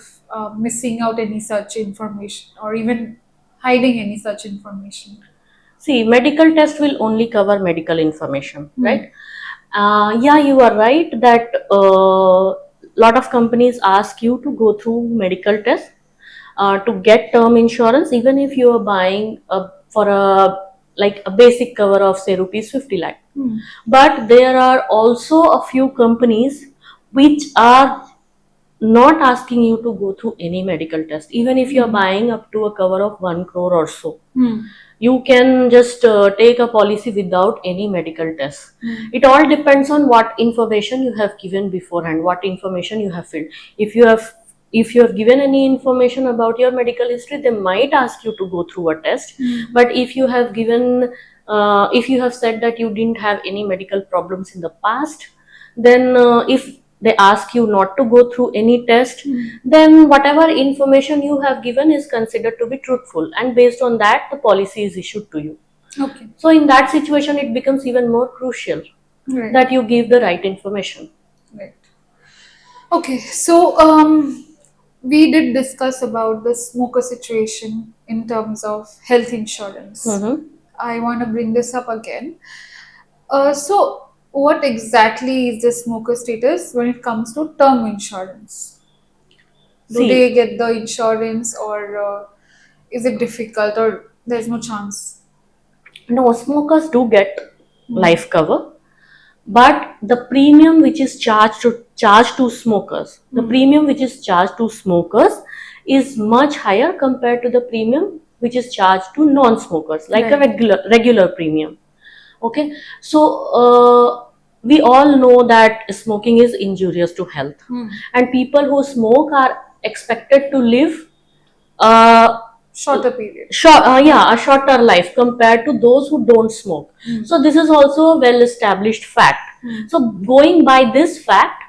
missing out any such information or even hiding any such information. See, medical test will only cover medical information, right? Yeah, you are right that lot of companies ask you to go through medical tests to get term insurance, even if you are buying for a like a basic cover of say rupees 50 lakh. But there are also a few companies which are not asking you to go through any medical test, even if you're buying up to a cover of 1 crore or so. You can just take a policy without any medical test. It all depends on what information you have given beforehand, what information you have filled. If you have given any information about your medical history, they might ask you to go through a test. But if you have said that you didn't have any medical problems in the past, then if they ask you not to go through any test, then whatever information you have given is considered to be truthful, and based on that the policy is issued to you. Okay. So in that situation it becomes even more crucial Right. that you give the right information. Right. Okay, so we did discuss about the smoker situation in terms of health insurance. I want to bring this up again. So, what exactly is the smoker status when it comes to term insurance? Do See, they get the insurance, or is it difficult, or there's no chance? no, smokers do get life cover, but the premium which is charged to smokers, the premium which is charged to smokers is much higher compared to the premium which is charged to non-smokers, like a Right. regular premium. Okay, so we all know that smoking is injurious to health, and people who smoke are expected to live uh, Shorter period. a shorter life compared to those who don't smoke. So this is also a well established fact. So going by this fact,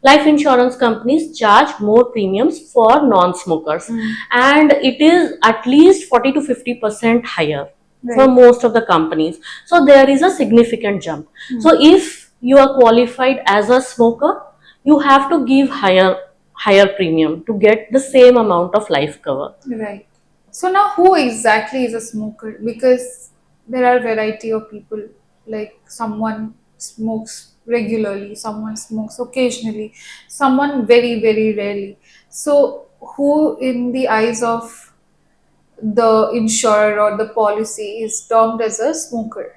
life insurance companies charge more premiums for non-smokers, and it is at least 40 to 50% higher for Right. most of the companies. So there is a significant jump. So if you are qualified as a smoker, you have to give higher premium to get the same amount of life cover. Right. So now, who exactly is a smoker? Because there are variety of people. Like someone smokes regularly, someone smokes occasionally, someone very very rarely. So who, in the eyes of the insurer or the policy, is termed as a smoker?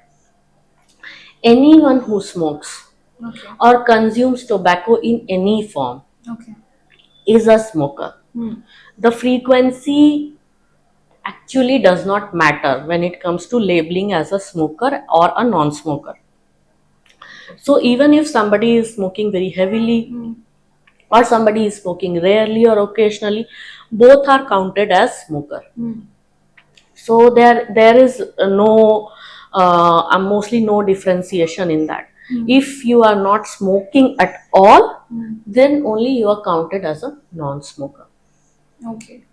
Anyone who smokes Okay. or consumes tobacco in any form Okay. is a smoker. The frequency actually does not matter when it comes to labeling as a smoker or a non-smoker. So even if somebody is smoking very heavily or somebody is smoking rarely or occasionally, both are counted as smoker. So there is mostly no differentiation in that. If you are not smoking at all, then only you are counted as a non-smoker. Okay.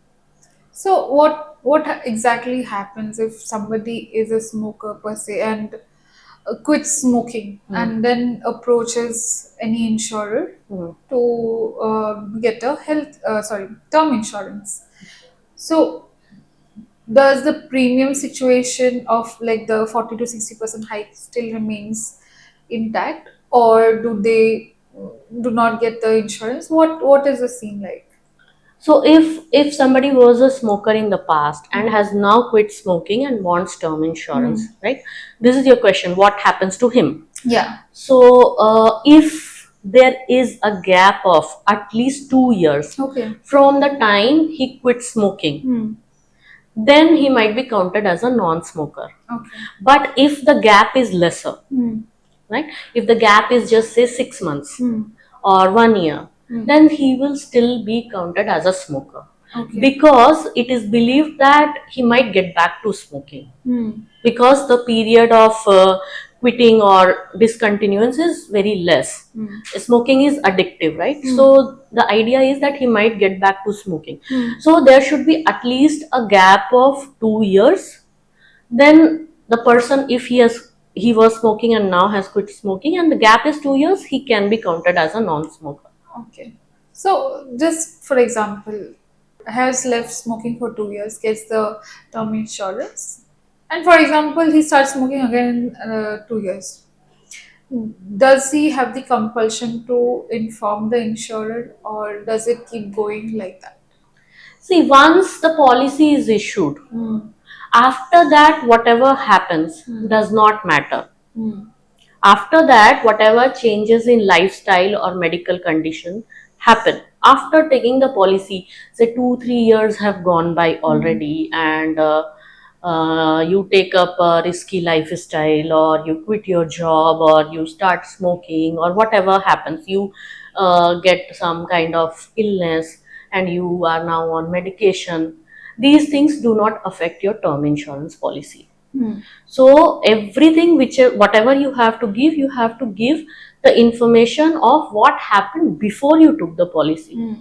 So what exactly happens if somebody is a smoker per se and quits smoking and then approaches any insurer to get a term insurance? So does the premium situation of like the 40 to 60% hike still remains intact, or do they do not get the insurance? What is the scene like? So if somebody was a smoker in the past and has now quit smoking and wants term insurance, right? This is your question. What happens to him? Yeah. So if there is a gap of at least 2 years Okay. from the time he quit smoking, then he might be counted as a non-smoker. Okay. But if the gap is lesser, right? If the gap is just say 6 months or 1 year, then he will still be counted as a smoker. Okay. Because it is believed that he might get back to smoking. Because the period of quitting or discontinuance is very less. Smoking is addictive, right? So the idea is that he might get back to smoking. So there should be at least a gap of 2 years. Then the person, if he was smoking and now has quit smoking and the gap is 2 years, he can be counted as a non-smoker. Okay. So, just for example, has left smoking for 2 years, gets the term insurance, and for example, he starts smoking again in 2 years. Does he have the compulsion to inform the insurer, or does it keep going like that? See, once the policy is issued, after that, whatever happens does not matter. After that, whatever changes in lifestyle or medical condition happen after taking the policy, say 2 3 years have gone by already, and you take up a risky lifestyle, or you quit your job, or you start smoking, or whatever happens, you get some kind of illness and you are now on medication. These things do not affect your term insurance policy. So everything which whatever you have to give the information of what happened before you took the policy.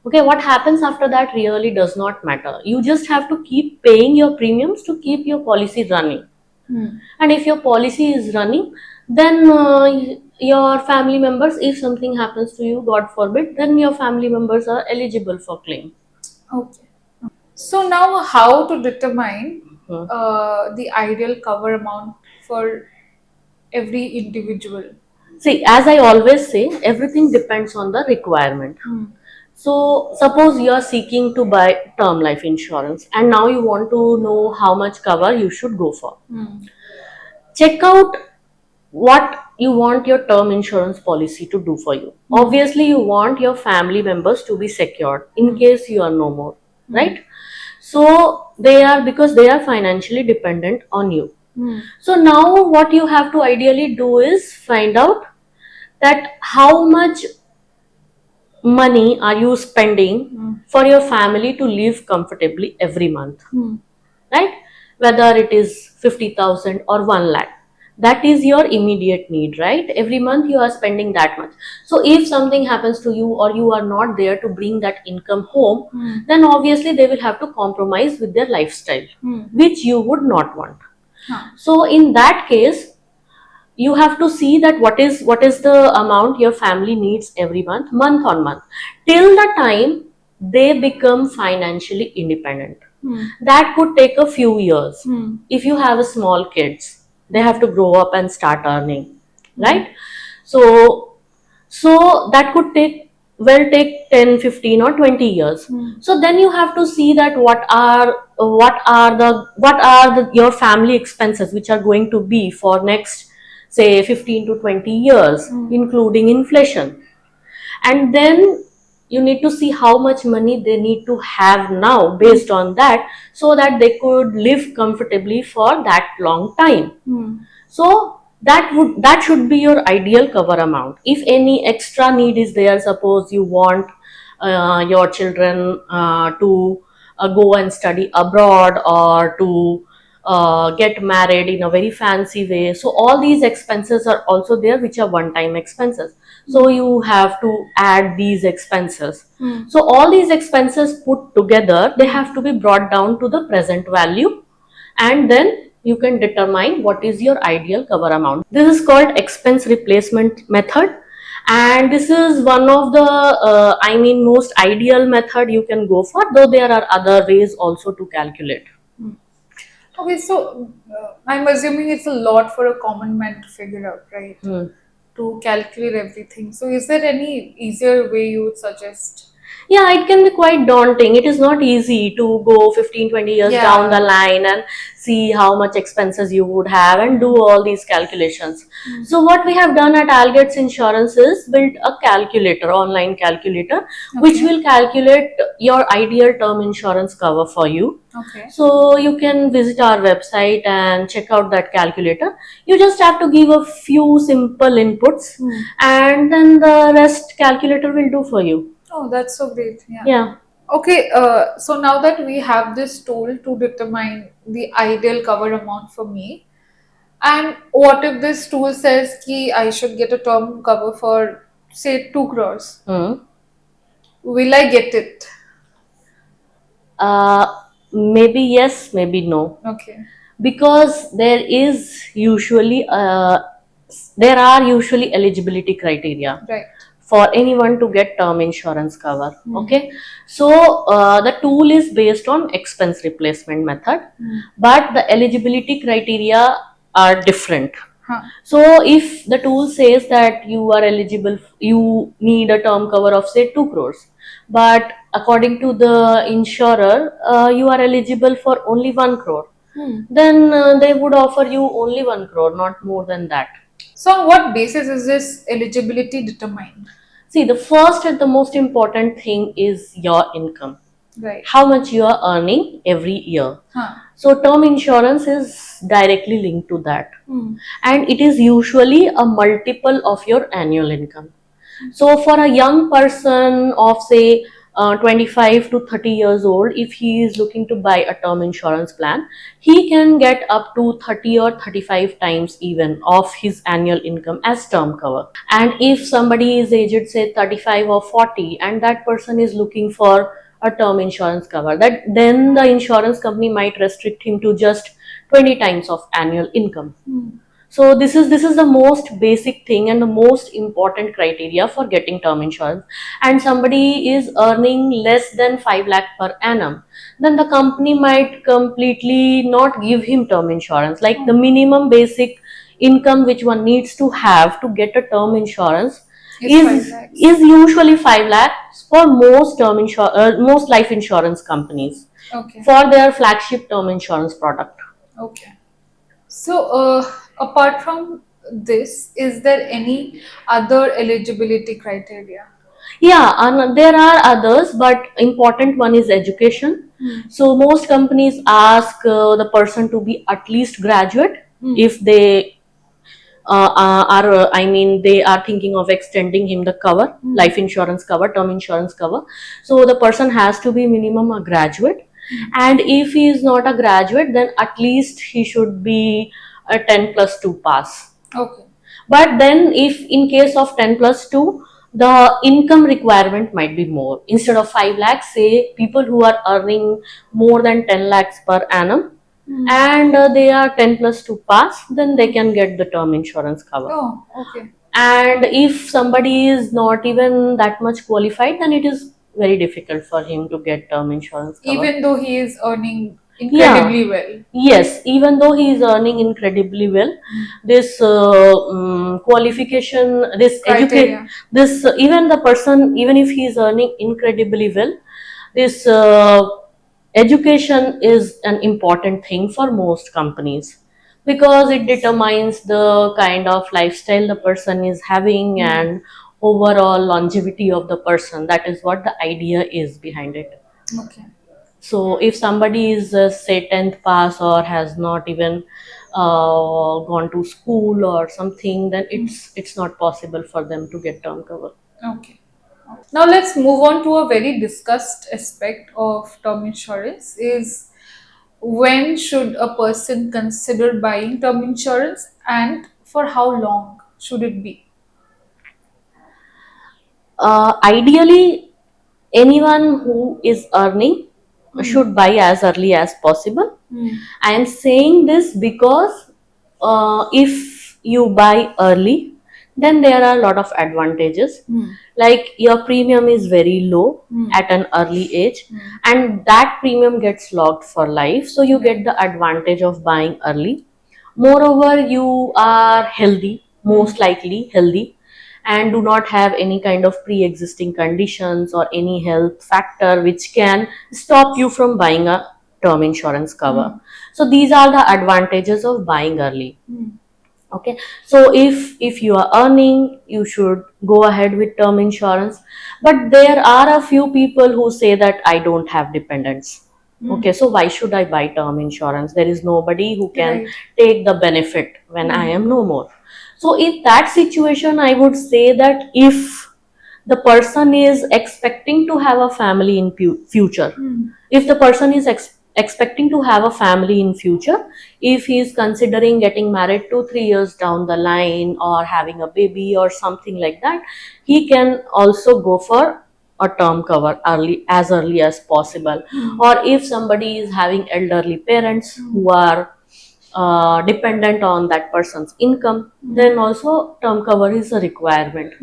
Okay, what happens after that really does not matter. You just have to keep paying your premiums to keep your policy running. And if your policy is running, then your family members, if something happens to you, God forbid, then your family members are eligible for claim. Okay. So now, how to determine Hmm. the ideal cover amount for every individual? See, as I always say, everything depends on the requirement. So, suppose you are seeking to buy term life insurance and now you want to know how much cover you should go for. Check out what you want your term insurance policy to do for you. Obviously, you want your family members to be secured in case you are no more, right? So, they are, because they are financially dependent on you. So, now what you have to ideally do is find out that how much money are you spending for your family to live comfortably every month, right? Whether it is 50,000 or 1 lakh, that is your immediate need, right? Every month you are spending that much. So if something happens to you or you are not there to bring that income home, then obviously they will have to compromise with their lifestyle, which you would not want. So in that case, you have to see that what is the amount your family needs every month on month, till the time they become financially independent. That could take a few years. If you have a small kids, they have to grow up and start earning, right? So so that could take 10, 15, or 20 years. So then you have to see that what are the your family expenses which are going to be for next, say, 15 to 20 years, including inflation. And then you need to see how much money they need to have now based on that, so that they could live comfortably for that long time. So that should be your ideal cover amount. If any extra need is there, suppose you want your children to go and study abroad, or to get married in a very fancy way, so all these expenses are also there, which are one time expenses. So you have to add these expenses. So all these expenses put together, they have to be brought down to the present value, and then you can determine what is your ideal cover amount. This is called expense replacement method, and this is one of the most ideal method you can go for, though there are other ways also to calculate. Okay, so I'm assuming it's a lot for a common man to figure out, right? To calculate everything. So, is there any easier way you would suggest? Yeah, it can be quite daunting. It is not easy to go 15, 20 years down the Yeah. line and see how much expenses you would have and do all these calculations. So what we have done at Algates Insurance is built a calculator, online calculator, which Okay. will calculate your ideal term insurance cover for you. Okay. So you can visit our website and check out that calculator. You just have to give a few simple inputs, and then the rest calculator will do for you. Oh, that's so great. Yeah. Yeah. Okay, so now that we have this tool to determine the ideal cover amount for me, and what if this tool says ki I should get a term cover for say 2 crores? Hmm. Will I get it? Uh, Maybe yes, maybe no. Okay. Because there are usually eligibility criteria Right. for anyone to get term insurance cover. Okay, so the tool is based on expense replacement method, but the eligibility criteria are different. Huh. So if the tool says that you are eligible, you need a term cover of say 2 crores, but according to the insurer, you are eligible for only 1 crore, then they would offer you only 1 crore, not more than that. So on what basis is this eligibility determined? See, the first and the most important thing is your income, Right. how much you are earning every year. Huh. So, term insurance is directly linked to that, and it is usually a multiple of your annual income. So, for a young person of say 25 to 30 years old, if he is looking to buy a term insurance plan, he can get up to 30 or 35 times even of his annual income as term cover. And if somebody is aged say 35 or 40 and that person is looking for a term insurance cover, that then the insurance company might restrict him to just 20 times of annual income. So this is the most basic thing and the most important criteria for getting term insurance. And somebody is earning less than 5 lakh per annum, then the company might completely not give him term insurance. Like the minimum basic income which one needs to have to get a term insurance Is 5 is lakhs. is usually 5 lakhs for most life insurance companies Okay. for their flagship term insurance product. Okay. So, apart from this, is there any other eligibility criteria? Yeah, and there are others, but important one is education. So most companies ask the person to be at least graduate if they I mean, they are thinking of extending him the cover, life insurance cover, term insurance cover. So the person has to be minimum a graduate, and if he is not a graduate, then at least he should be a 10 plus 2 pass. Okay. But then, if in case of 10 plus 2, the income requirement might be more. Instead of 5 lakhs, say people who are earning more than 10 lakhs per annum and they are 10 plus 2 pass, then they can get the term insurance cover. Oh, okay. And if somebody is not even that much qualified, then it is very difficult for him to get term insurance cover. Even though he is earning incredibly well. Yes, even though he is earning incredibly well, this qualification, this Criteria. this even the person, even if he is earning incredibly well, this education is an important thing for most companies because it determines the kind of lifestyle the person is having and overall longevity of the person. That is what the idea is behind it. Okay. So if somebody is say 10th pass or has not even gone to school or something, then it's not possible for them to get term cover. Okay. Now let's move on to a very discussed aspect of term insurance is when should a person consider buying term insurance and for how long should it be? Ideally, anyone who is earning should buy as early as possible. I am saying this because if you buy early, then there are a lot of advantages. Like your premium is very low at an early age, and that premium gets locked for life. So you get the advantage of buying early. Moreover, you are healthy, most likely healthy, and do not have any kind of pre-existing conditions or any health factor which can stop you from buying a term insurance cover. So these are the advantages of buying early. Okay, so if you are earning, you should go ahead with term insurance. But there are a few people who say that I don't have dependents. Okay, so why should I buy term insurance? There is nobody who can Right. take the benefit when I am no more. So in that situation, I would say that if the person is expecting to have a family in future, if the person is expecting to have a family in future, if he is considering getting married 2 3 years down the line or having a baby or something like that, he can also go for a term cover early as possible. Or if somebody is having elderly parents who are dependent on that person's income, then also term cover is a requirement.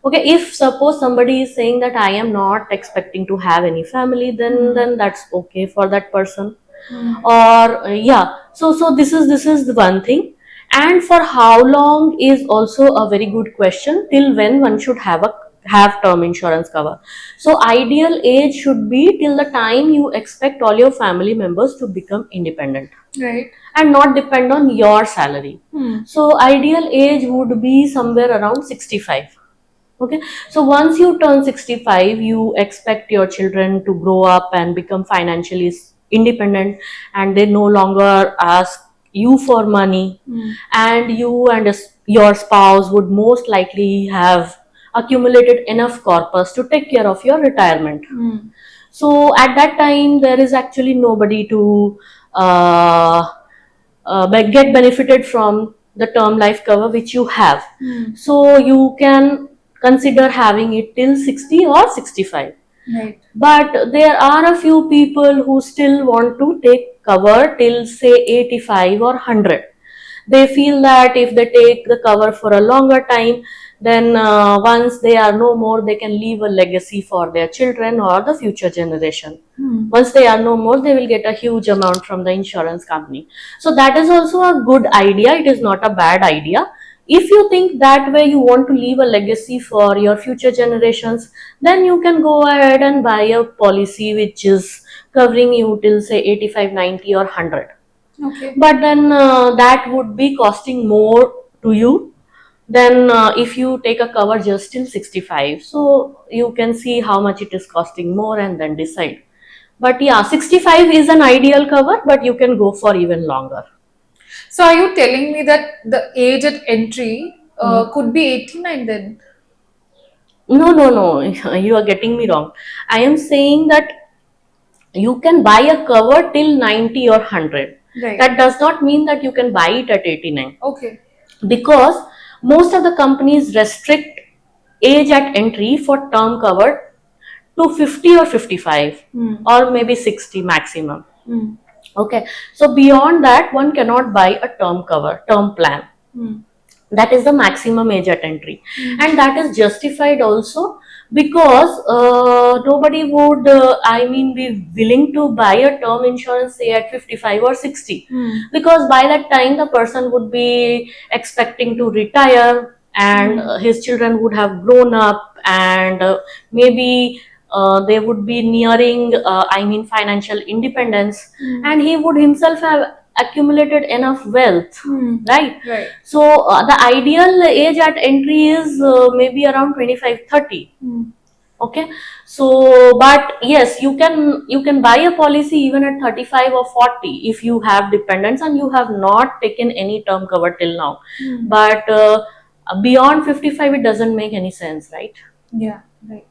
Okay, if suppose somebody is saying that I am not expecting to have any family, then that's okay for that person. Or yeah, so this is the one thing. And for how long is also a very good question, till when one should have term insurance cover. So ideal age should be till the time you expect all your family members to become independent, Right. and not depend on your salary. So ideal age would be somewhere around 65. Okay, so once you turn 65, you expect your children to grow up and become financially independent, and they no longer ask you for money. And you and your spouse would most likely have accumulated enough corpus to take care of your retirement. So at that time, there is actually nobody to get benefited from the term life cover which you have. So you can consider having it till 60 or 65. Right. But there are a few people who still want to take cover till say 85 or 100. They feel that if they take the cover for a longer time, then once they are no more, they can leave a legacy for their children or the future generation. Once they are no more, they will get a huge amount from the insurance company. So that is also a good idea. It is not a bad idea. If you think that way, you want to leave a legacy for your future generations, then you can go ahead and buy a policy which is covering you till say 85, 90 or 100. Okay. But then that would be costing more to you than if you take a cover just till 65. So you can see how much it is costing more and then decide. But yeah, 65 is an ideal cover, but you can go for even longer. So are you telling me that the age at entry could be 89 then? No, no, no, you are getting me wrong. I am saying that you can buy a cover till 90 or 100. Right. That does not mean that you can buy it at 89. Okay. Because most of the companies restrict age at entry for term cover to 50 or 55 or maybe 60 maximum. Okay, so beyond that, one cannot buy a term plan. That is the maximum age at entry. And that is justified also because nobody would be willing to buy a term insurance say at 55 or 60, because by that time the person would be expecting to retire, and his children would have grown up, and maybe they would be nearing financial independence, and he would himself have accumulated enough wealth, right? Right. So the ideal age at entry is maybe around 25 30. Okay, so but yes, you can buy a policy even at 35 or 40 if you have dependents and you have not taken any term cover till now. But beyond 55, it doesn't make any sense, right? Yeah, right.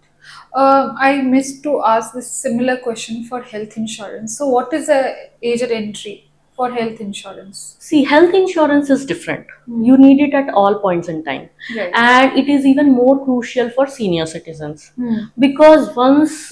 I missed to ask this similar question for health insurance. So, what is the age at entry for health insurance? See, health insurance is different. You need it at all points in time. Right. And it is even more crucial for senior citizens. Because once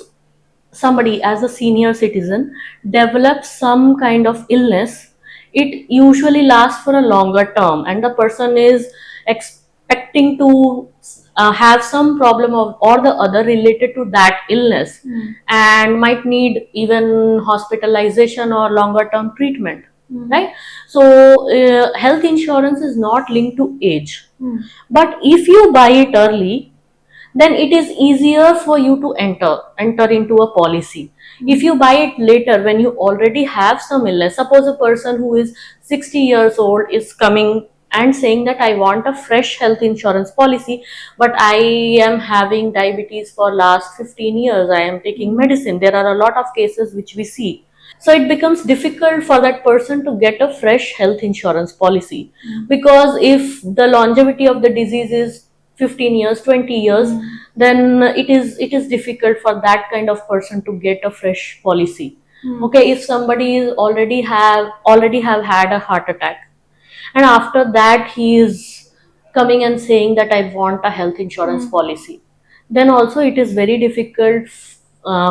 somebody, as a senior citizen, develops some kind of illness, it usually lasts for a longer term, and the person is expecting to have some problem of or the other related to that illness, and might need even hospitalization or longer term treatment, right? So health insurance is not linked to age. But if you buy it early, then it is easier for you to enter into a policy. If you buy it later, when you already have some illness, suppose a person who is 60 years old is coming and saying that I want a fresh health insurance policy, but I am having diabetes for last 15 years, I am taking medicine. There are a lot of cases which we see. So it becomes difficult for that person to get a fresh health insurance policy, because if the longevity of the disease is 15 years, 20 years, then it is difficult for that kind of person to get a fresh policy. Okay, if somebody is already have had a heart attack, and after that he is coming and saying that I want a health insurance policy, then also it is very difficult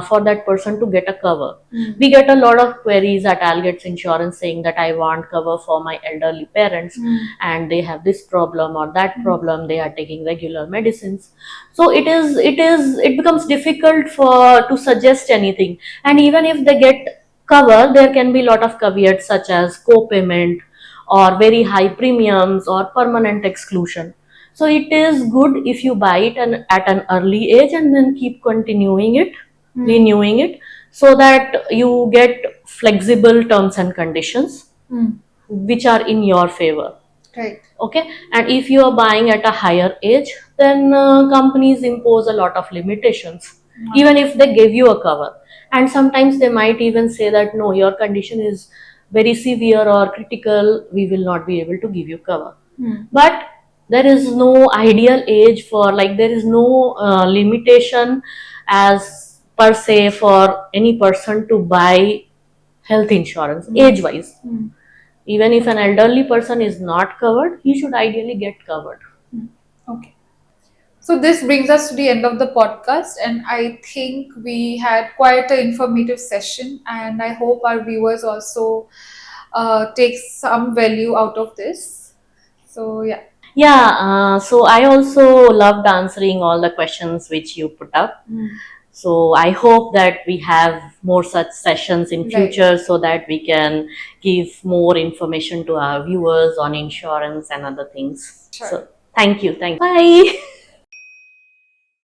for that person to get a cover. We get a lot of queries at Algates Insurance saying that I want cover for my elderly parents, and they have this problem or that problem, they are taking regular medicines. So it becomes difficult for to suggest anything. And even if they get cover, there can be a lot of caveats such as co-payment or very high premiums or permanent exclusion. So it is good if you buy it at an early age and then keep continuing it, renewing it, so that you get flexible terms and conditions which are in your favor. Right. Okay, and if you are buying at a higher age, then companies impose a lot of limitations, even if they give you a cover. And sometimes they might even say that no, your condition is very severe or critical, we will not be able to give you cover. But there is no ideal age for, like, there is no limitation as per se for any person to buy health insurance age wise. Even if an elderly person is not covered, he should ideally get covered. Okay. So this brings us to the end of the podcast, and I think we had quite an informative session, and I hope our viewers also take some value out of this. So yeah. Yeah, so I also loved answering all the questions which you put up. So I hope that we have more such sessions in Right. future, so that we can give more information to our viewers on insurance and other things. Sure. So thank you. Bye.